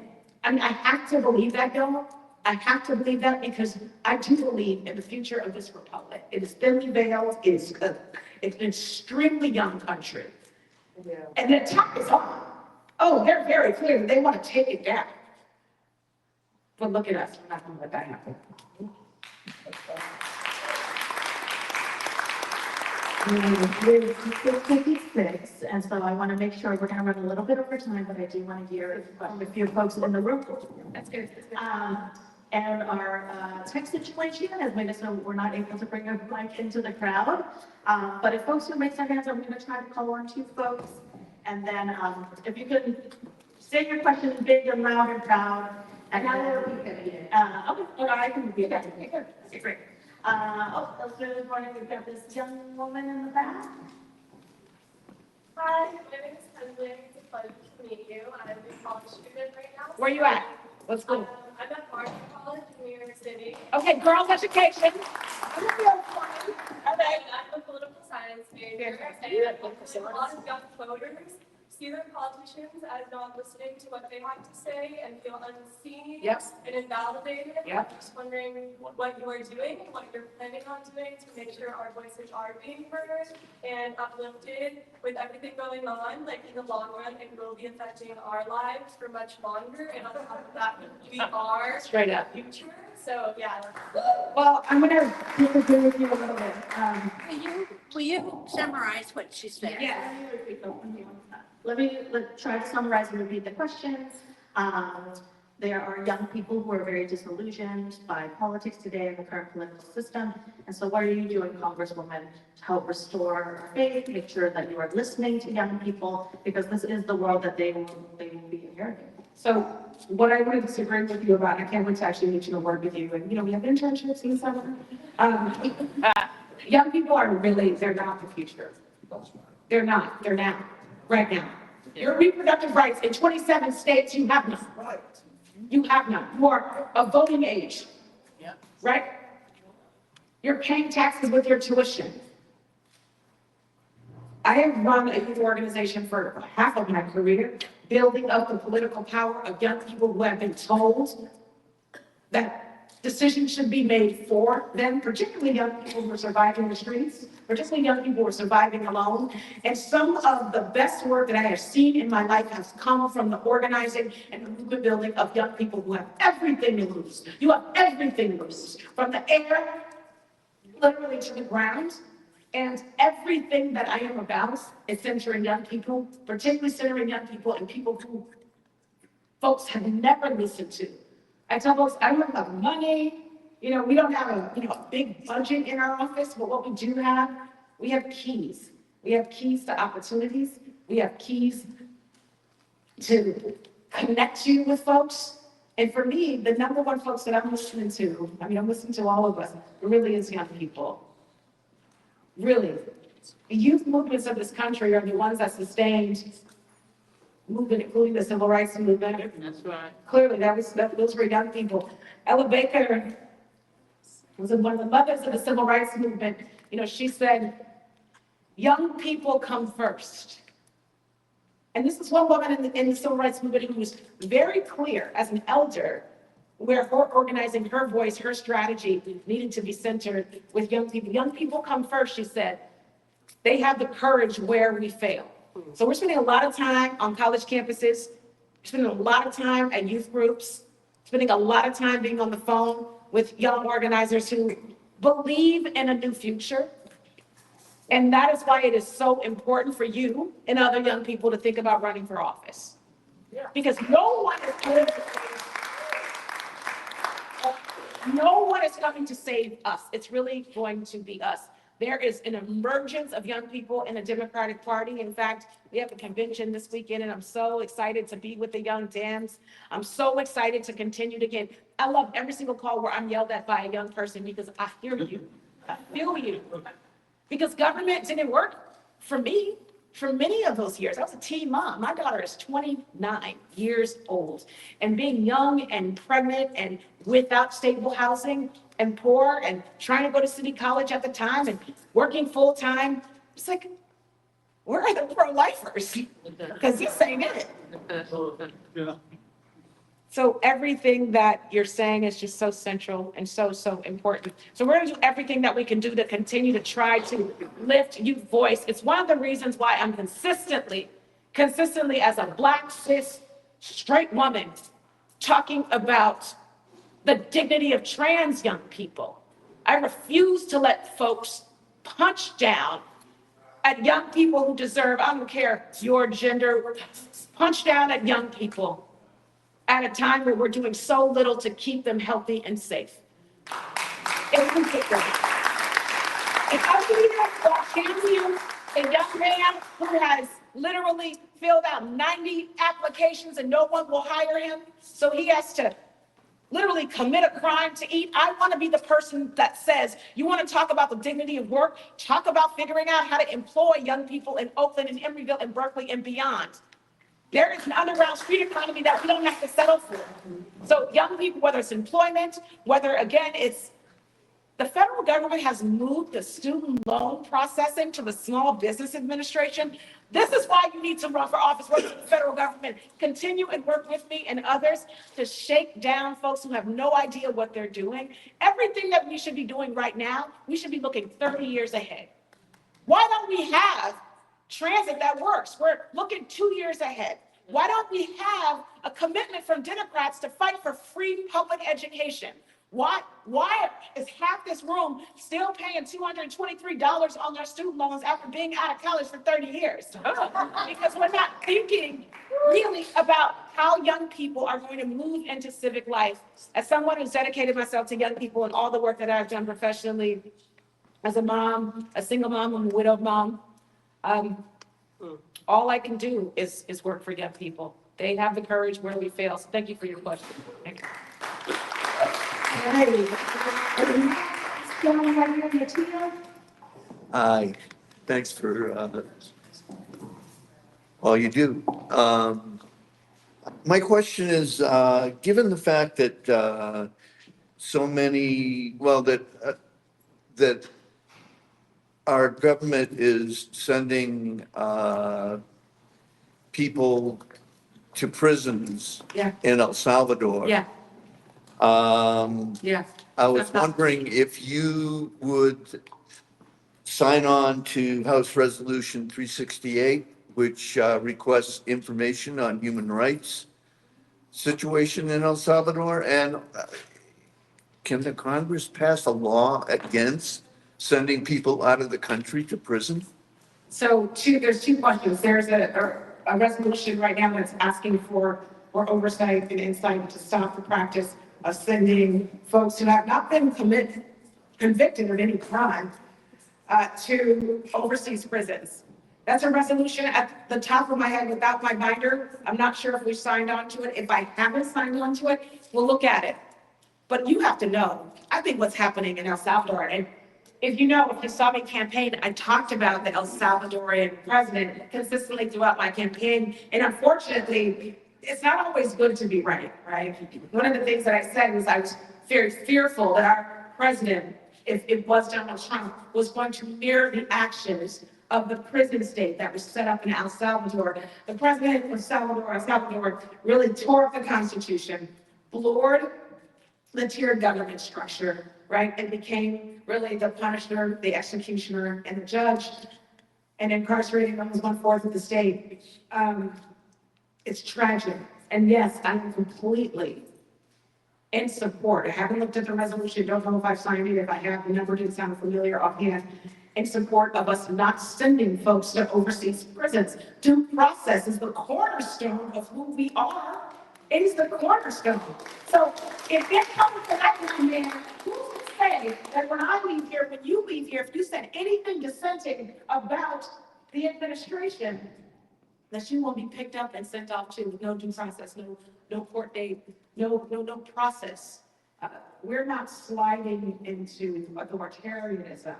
I mean, I have to believe that, y'all. I have to believe that because I do believe in the future of this republic. It is thinly veiled. It's an extremely young country. Yeah. And the attack is on. Oh, they're very clear. They want to take it down. But look at us. We're not going to let that happen.
We're 56, and so I want to make sure we're going to run a little bit over time, but I do want to hear from a few folks in the room.
That's good. That's good.
And our tech situation has made it so we're not able to bring a mic into the crowd. But if folks will raise their hands, I'm going to try to call on two folks. And then if you could say your questions big and loud and proud. And how will we get it? Okay, well, I can be that. Okay, great. Let's move on. We've got this young woman in the back.
Hi, my name is Kenley. It's a pleasure to meet you. I'm a college student right now.
Where are you at? What's school?
I'm at Marshall College in New York City.
Okay, girls' education.
I'm a political science major, and a lot of young voters see their politicians as not listening to what they have to say and feel unseen and invalidated. I'm just wondering what you are doing and what you're planning on doing to make sure our voices are being heard and uplifted with everything going on. Like in the long run, it will be affecting our lives for much longer. And on top of that, we are
straight up
future. So yeah.
Well, I'm going to disagree with you a little bit.
Will you summarize what she said?
Yeah. Let me try to summarize and repeat the questions. There are young people who are very disillusioned by politics today and the current political system. And so what are you doing, Congresswoman, to help restore our faith, make sure that you are listening to young people, because this is the world that they will be inheriting.
So what I would disagree with you about, I can't wait to actually meet you and work with you. And, we have internships in summer. Young people are really, they're not the future. They're not, they're now, right now. Your reproductive rights in 27 states, you have none. Right. You have none. You are of voting age. Yeah. Right? You're paying taxes with your tuition. I have run a youth organization for half of my career, building up the political power of young people who have been told that decisions should be made for them, particularly young people who are surviving the streets, particularly young people who are surviving alone. And some of the best work that I have seen in my life has come from the organizing and the movement building of young people who have everything to lose. You have everything to lose, from the air literally to the ground. And everything that I am about is centering young people, particularly centering young people and people who folks have never listened to. I tell folks, I don't have money, we don't have a big budget in our office, but what we do have, we have keys. We have keys to opportunities. We have keys to connect you with folks. And for me, the number one folks that I'm listening to, I'm listening to all of us, really is young people. Really. The youth movements of this country are the ones that sustained movement, including the civil rights movement.
That's right.
Clearly, those were young people. Ella Baker was one of the mothers of the civil rights movement. She said, young people come first. And this is one woman in the civil rights movement who was very clear as an elder, where her organizing, her voice, her strategy needed to be centered with young people. Young people come first, she said. They have the courage where we fail. So we're spending a lot of time on college campuses, spending a lot of time at youth groups, spending a lot of time being on the phone with young organizers who believe in a new future. And that is why it is so important for you and other young people to think about running for office. Because no one is coming to save us. It's really going to be us. There is an emergence of young people in the Democratic Party. In fact, we have a convention this weekend, and I'm so excited to be with the young Dems. I'm so excited to continue to get, I love every single call where I'm yelled at by a young person because I hear you, I feel you. Because government didn't work for me for many of those years. I was a teen mom. My daughter is 29 years old. And being young and pregnant and without stable housing and poor and trying to go to city college at the time and working full time, it's like, where are the pro-lifers? Because this ain't it.
Yeah.
So everything that you're saying is just so central and so important. So we're gonna do everything that we can do to continue to try to lift youth voice. It's one of the reasons why I'm consistently as a Black, cis, straight woman, talking about the dignity of trans young people. I refuse to let folks punch down at young people who deserve, I don't care your gender, punch down at young people at a time where we're doing so little to keep them healthy and safe. In particular, if I see a young man who has literally filled out 90 applications and no one will hire him, so he has to literally commit a crime to eat, I want to be the person that says, you want to talk about the dignity of work, talk about figuring out how to employ young people in Oakland and Emeryville and Berkeley and beyond. There is an underground street economy that we don't have to settle for. So young people, whether it's employment, whether again, it's the federal government has moved the student loan processing to the Small Business Administration. This is why you need to run for office, work with the federal government. Continue and work with me and others to shake down folks who have no idea what they're doing. Everything that we should be doing right now, we should be looking 30 years ahead. Why don't we have transit that works? We're looking 2 years ahead. Why don't we have a commitment from Democrats to fight for free public education? Why is half this room still paying $223 on their student loans after being out of college for 30 years? Because we're not thinking really about how young people are going to move into civic life. As someone who's dedicated myself to young people and all the work that I've done professionally, as a mom, a single mom, I'm a widowed mom, all I can do is work for young people. They have the courage where we fail. So thank you for your question. Thank you.
Hi, thanks for all you do. My question is, given the fact that so many, that our government is sending people to prisons
Yeah.
in El Salvador.
Yeah.
Yeah.
I was wondering if you would sign on to House Resolution 368, which requests information on human rights situation in El Salvador, and can the Congress pass a law against sending people out of the country to prison?
So there's two questions. There's a resolution right now that's asking for oversight and insight to stop the practice of sending folks who have not been convicted of any crime to overseas prisons. That's a resolution at the top of my head without my binder. I'm not sure if we signed on to it. If I haven't signed on to it, we'll look at it. But you have to know, I think what's happening in El Salvador, and if you saw me campaign, I talked about the El Salvadorian president consistently throughout my campaign. And unfortunately, it's not always good to be right? One of the things that I said was I was very fearful that our president, if it was Donald Trump, was going to mirror the actions of the prison state that was set up in El Salvador. The president of El Salvador really tore up the Constitution, floored the tiered government structure, right? And became really the punisher, the executioner, and the judge, and incarcerating almost 1/4 of the state. It's tragic. And yes, I'm completely in support. I haven't looked at the resolution, don't know if I've signed it. If I have, the number didn't sound familiar offhand. In support of us not sending folks to overseas prisons. Due process is the cornerstone of who we are. It is the cornerstone. So if it comes to that man, who's to say that when I leave here, when you leave here, if you said anything dissenting about the administration, that you won't be picked up and sent off to no due process, no court date, no process. We're not sliding into authoritarianism.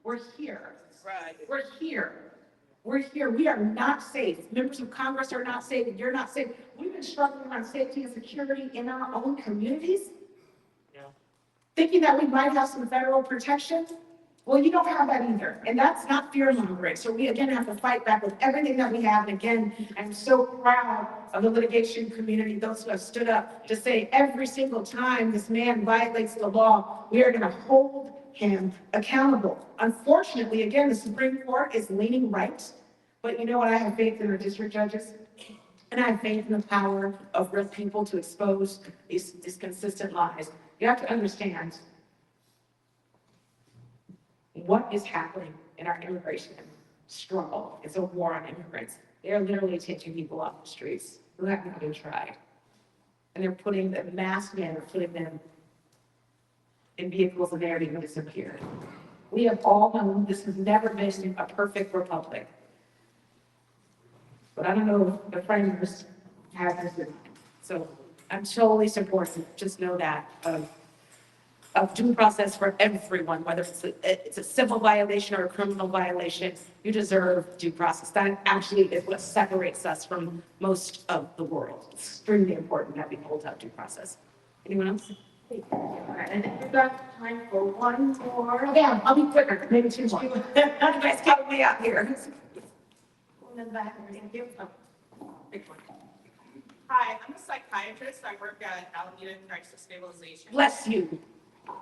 We're here.
Right.
We're here. We're here. We are not safe. Members of Congress are not safe. You're not safe. We've been struggling on safety and security in our own communities.
Yeah.
Thinking that we might have some federal protection. Well, you don't have that either. And that's not fear mongering. So we again have to fight back with everything that we have. And again, I'm so proud of the litigation community, those who have stood up to say every single time this man violates the law, we are going to hold him accountable. Unfortunately, again, the Supreme Court is leaning right, but you know what? I have faith in our district judges, and I have faith in the power of real people to expose these consistent lies. You have to understand what is happening in our immigration struggle. It's a war on immigrants. They are literally taking people off the streets who have not been tried, and they're putting the masked men, putting them in vehicles and they're even disappeared. We have all known this has never been a perfect republic. But I don't know if the framers have this in mind. So I'm totally supportive, just know that, of due process for everyone, whether it's a civil violation or a criminal violation, you deserve due process. That actually is what separates us from most of the world. It's extremely important that we hold up due process. Anyone else?
All right, I think we've got time for one more.
Yeah, I'll be quicker, maybe two more. You guys got me out here.
One in the back, thank you.
Big one.
Hi, I'm a psychiatrist. I work at Alameda Crisis Stabilization.
Bless you.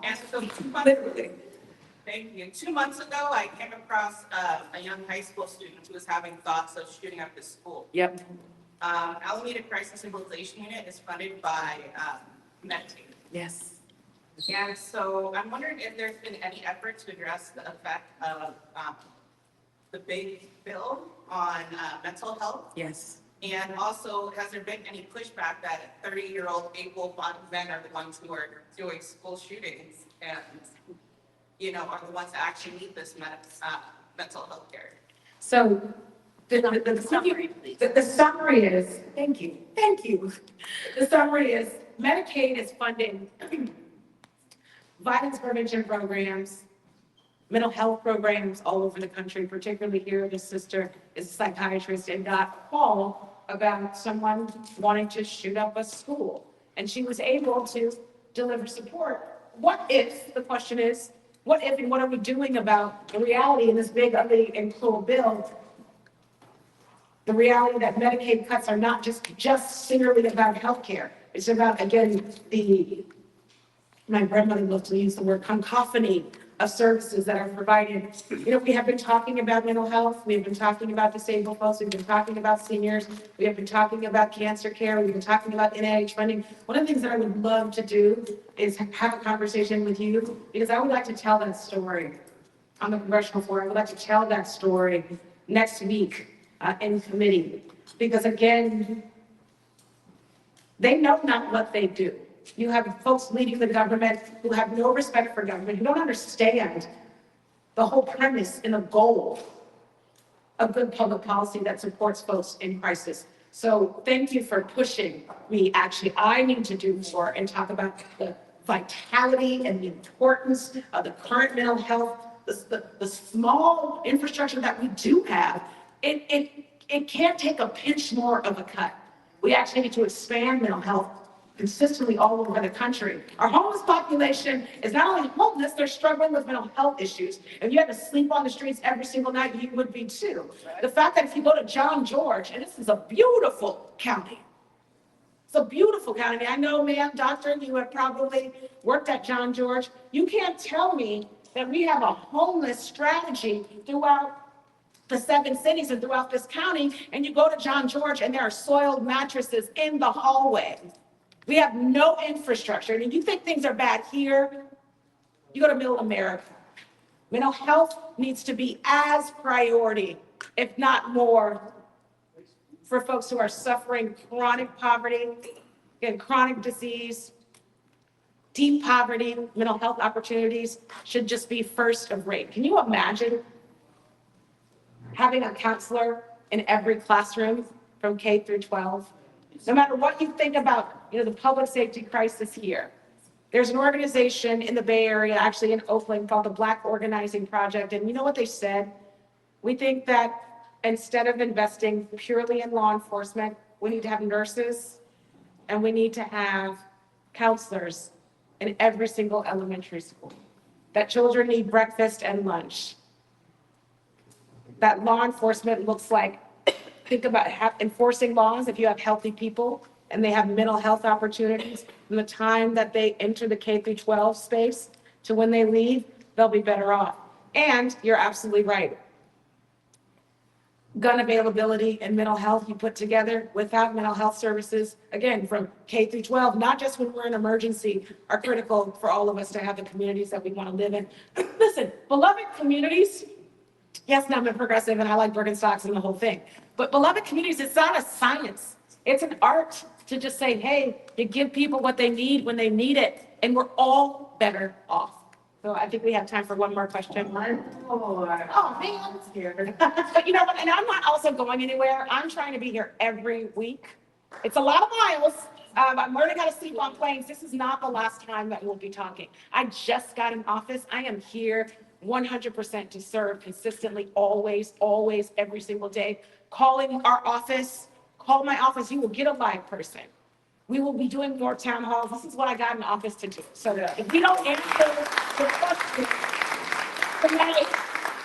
And so 2 months,
Literally.
thank you. 2 months ago, I came across a young high school student who was having thoughts of shooting up his school.
Yep.
Alameda Crisis Stabilization Unit is funded by Medicaid.
Yes.
And so I'm wondering if there's been any effort to address the effect of the big bill on mental health.
Yes.
And also, has there been any pushback that 30-year-old able-bodied men are the ones who are doing school shootings and, are the ones that actually need this mental health care?
So the summary, please. The summary is, thank you. The summary is Medicaid is funding violence prevention programs, mental health programs all over the country, particularly here. This sister is a psychiatrist and got a call about someone wanting to shoot up a school. And she was able to deliver support. What if, the question is, what if and what are we doing about the reality in this big, ugly, and cruel bill? The reality that Medicaid cuts are not just singularly about healthcare. It's about, again, the
My grandmother loved to use the word cacophony of services that are provided. You know, we have been talking about mental health, we've been talking about disabled folks, we've been talking about seniors, we have been talking about cancer care, we've been talking about NIH funding. One of the things that I would love to do is have a conversation with you, because I would like to tell that story on the congressional floor. I would like to tell that story next week in committee, because again, they know not what they do. You have folks leading the government who have no respect for government, who don't understand the whole premise and the goal of good public policy that supports folks in crisis. So thank you for pushing me. Actually, I need to do more and talk about the vitality and the importance of the current mental health, the small infrastructure that we do have. It can't take a pinch more of a cut. We actually need to expand mental health consistently all over the country. Our homeless population is not only homeless, they're struggling with mental health issues. If you had to sleep on the streets every single night, you would be too. The fact that if you go to John George, and this is a beautiful county, it's a beautiful county. I know, ma'am, doctor, you have probably worked at John George. You can't tell me that we have a homeless strategy throughout the 7 cities and throughout this county, and you go to John George and there are soiled mattresses in the hallway. We have no infrastructure. And if you think things are bad here, you go to middle America. Mental health needs to be as priority, if not more, for folks who are suffering chronic poverty and chronic disease. Deep poverty, mental health opportunities should just be first of rate. Can you imagine having a counselor in every classroom from K through 12? No matter what you think about, the public safety crisis here, there's an organization in the Bay Area, actually in Oakland, called the Black Organizing Project. And you know what they said? We think that instead of investing purely in law enforcement, we need to have nurses and we need to have counselors in every single elementary school. That children need breakfast and lunch. That law enforcement looks like, think about enforcing laws. If you have healthy people and they have mental health opportunities, from the time that they enter the K through 12 space to when they leave, they'll be better off. And you're absolutely right. Gun availability and mental health you put together without mental health services, again, from K through 12, not just when we're in emergency, are critical for all of us to have the communities that we want to live in. Listen, beloved communities, yes, now I'm a progressive and I like Birkenstocks and the whole thing. But beloved communities, it's not a science. It's an art to just say, hey, you give people what they need when they need it, and we're all better off. So I think we have time for one more question. Oh, man, I'm scared. But you know what? And I'm not also going anywhere. I'm trying to be here every week. It's a lot of miles. I'm learning how to sleep on planes. This is not the last time that we'll be talking. I just got in office. I am here 100% to serve consistently, always, every single day. Calling our office, call my office, you will get a live person. We will be doing more town halls. This is what I got in office to do. So if we don't answer the question tonight,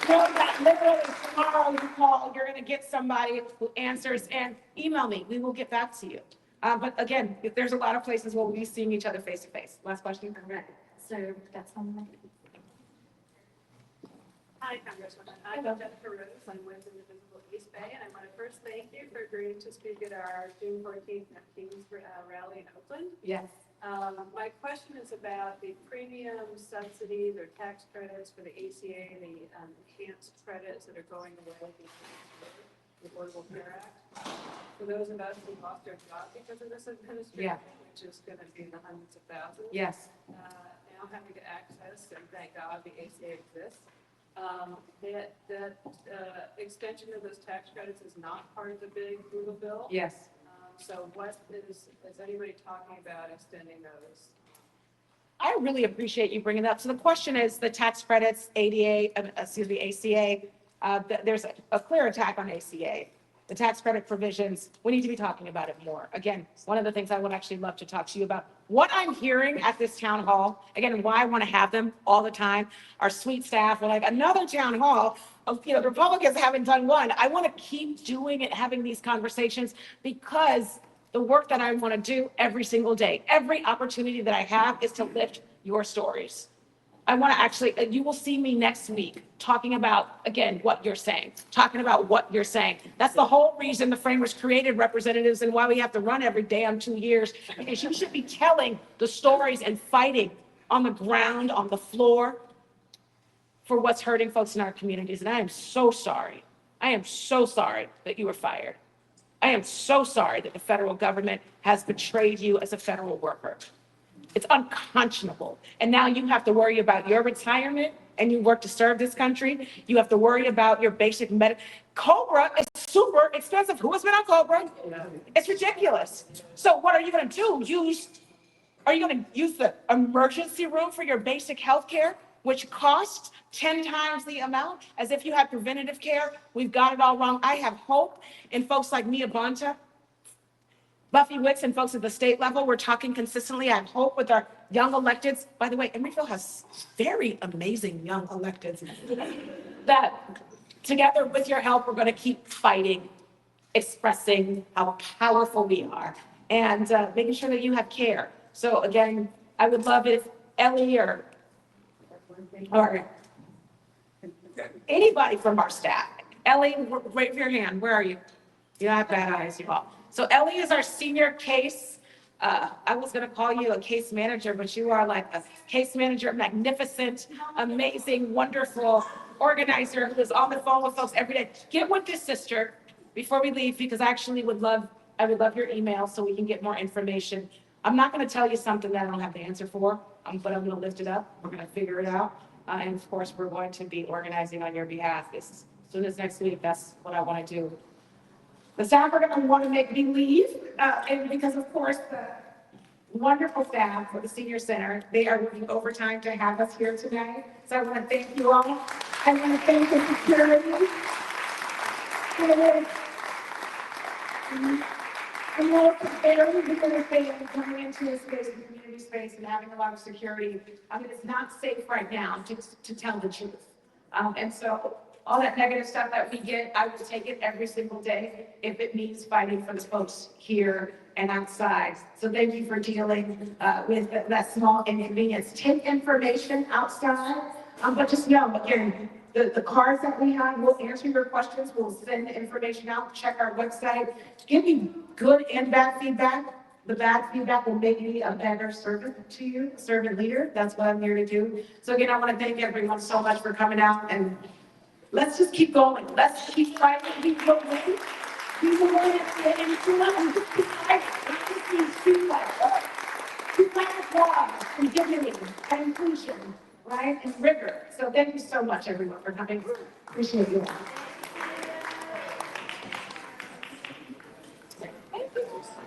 know that literally tomorrow you call, you're gonna get somebody who answers, and email me, we will get back to you. But again, if there's a lot of places where we'll be seeing each other face to face. Last question.
So that's on the.
Hi, Congresswoman. I'm Jennifer Rose. I'm with Emeryville East Bay, and I want to first thank you for agreeing to speak at our June 14th Kings rally in Oakland.
Yes.
My question is about the premium subsidies or tax credits for the ACA, the enhanced credits that are going away with the Affordable Care Act. For those of us who lost our job because of this administration, which is going to be in the hundreds of thousands.
Yes.
Now having to access, and thank God the ACA exists. That extension of those tax credits is not part of the big Google bill.
Yes.
So what is anybody talking about extending those?
I really appreciate you bringing it up. So the question is the tax credits, ACA, there's a clear attack on ACA. The tax credit provisions, we need to be talking about it more. Again, one of the things I would actually love to talk to you about, what I'm hearing at this town hall, again, why I want to have them all the time, our sweet staff, we're like, another town hall, the Republicans haven't done one. I want to keep doing it, having these conversations, because the work that I want to do every single day, every opportunity that I have is to lift your stories. I want to actually, you will see me next week talking about, again, what you're saying, talking about what you're saying. That's the whole reason the framers created representatives and why we have to run every damn 2 years, because you should be telling the stories and fighting on the ground, on the floor for what's hurting folks in our communities. And I am so sorry. I am so sorry that you were fired. I am so sorry that the federal government has betrayed you as a federal worker. It's unconscionable. And now you have to worry about your retirement and you work to serve this country. You have to worry about your basic Cobra is super expensive. Who has been on Cobra? It's ridiculous. So what are you going to do? Are you going to use the emergency room for your basic health care, which costs 10 times the amount as if you had preventative care? We've got it all wrong. I have hope in folks like Mia Bonta, Buffy Wicks, and folks at the state level. We're talking consistently. I have hope with our young electeds. By the way, Emeryville has very amazing young electeds that together with your help, we're going to keep fighting, expressing how powerful we are, and making sure that you have care. So again, I would love it if Ellie or anybody from our staff, Ellie, raise your hand. Where are you? You don't have bad eyes, you all. So Ellie is our senior case. I was going to call you a case manager, but you are like a case manager, magnificent, amazing, wonderful organizer who is on the phone with folks every day. Get with this sister before we leave, because I actually would love your email so we can get more information. I'm not going to tell you something that I don't have the answer for, but I'm going to lift it up. We're going to figure it out. And of course, we're going to be organizing on your behalf as soon as next week. That's what I want to do. The staff are going to want to make me leave, and because of course the wonderful staff for the senior center, they are working overtime to have us here today. So I want to thank you all. I want to thank the security. And also very because they are coming into a space, a community space, and having a lot of security. I mean, it's not safe right now to tell the truth. And so all that negative stuff that we get, I will take it every single day if it means fighting for the folks here and outside. So thank you for dealing with that small inconvenience. Take information outside, but just know, again, the cards that we have will answer your questions. We'll send information out, check our website, give you good and bad feedback. The bad feedback will make me a better servant to you, servant leader. That's what I'm here to do. So again, I want to thank everyone so much for coming out, and let's just keep going. Let's keep fighting. Keep going. Keep going and keep fighting and dignity and inclusion, right? And rigor. So thank you so much, everyone, for coming. Appreciate you all.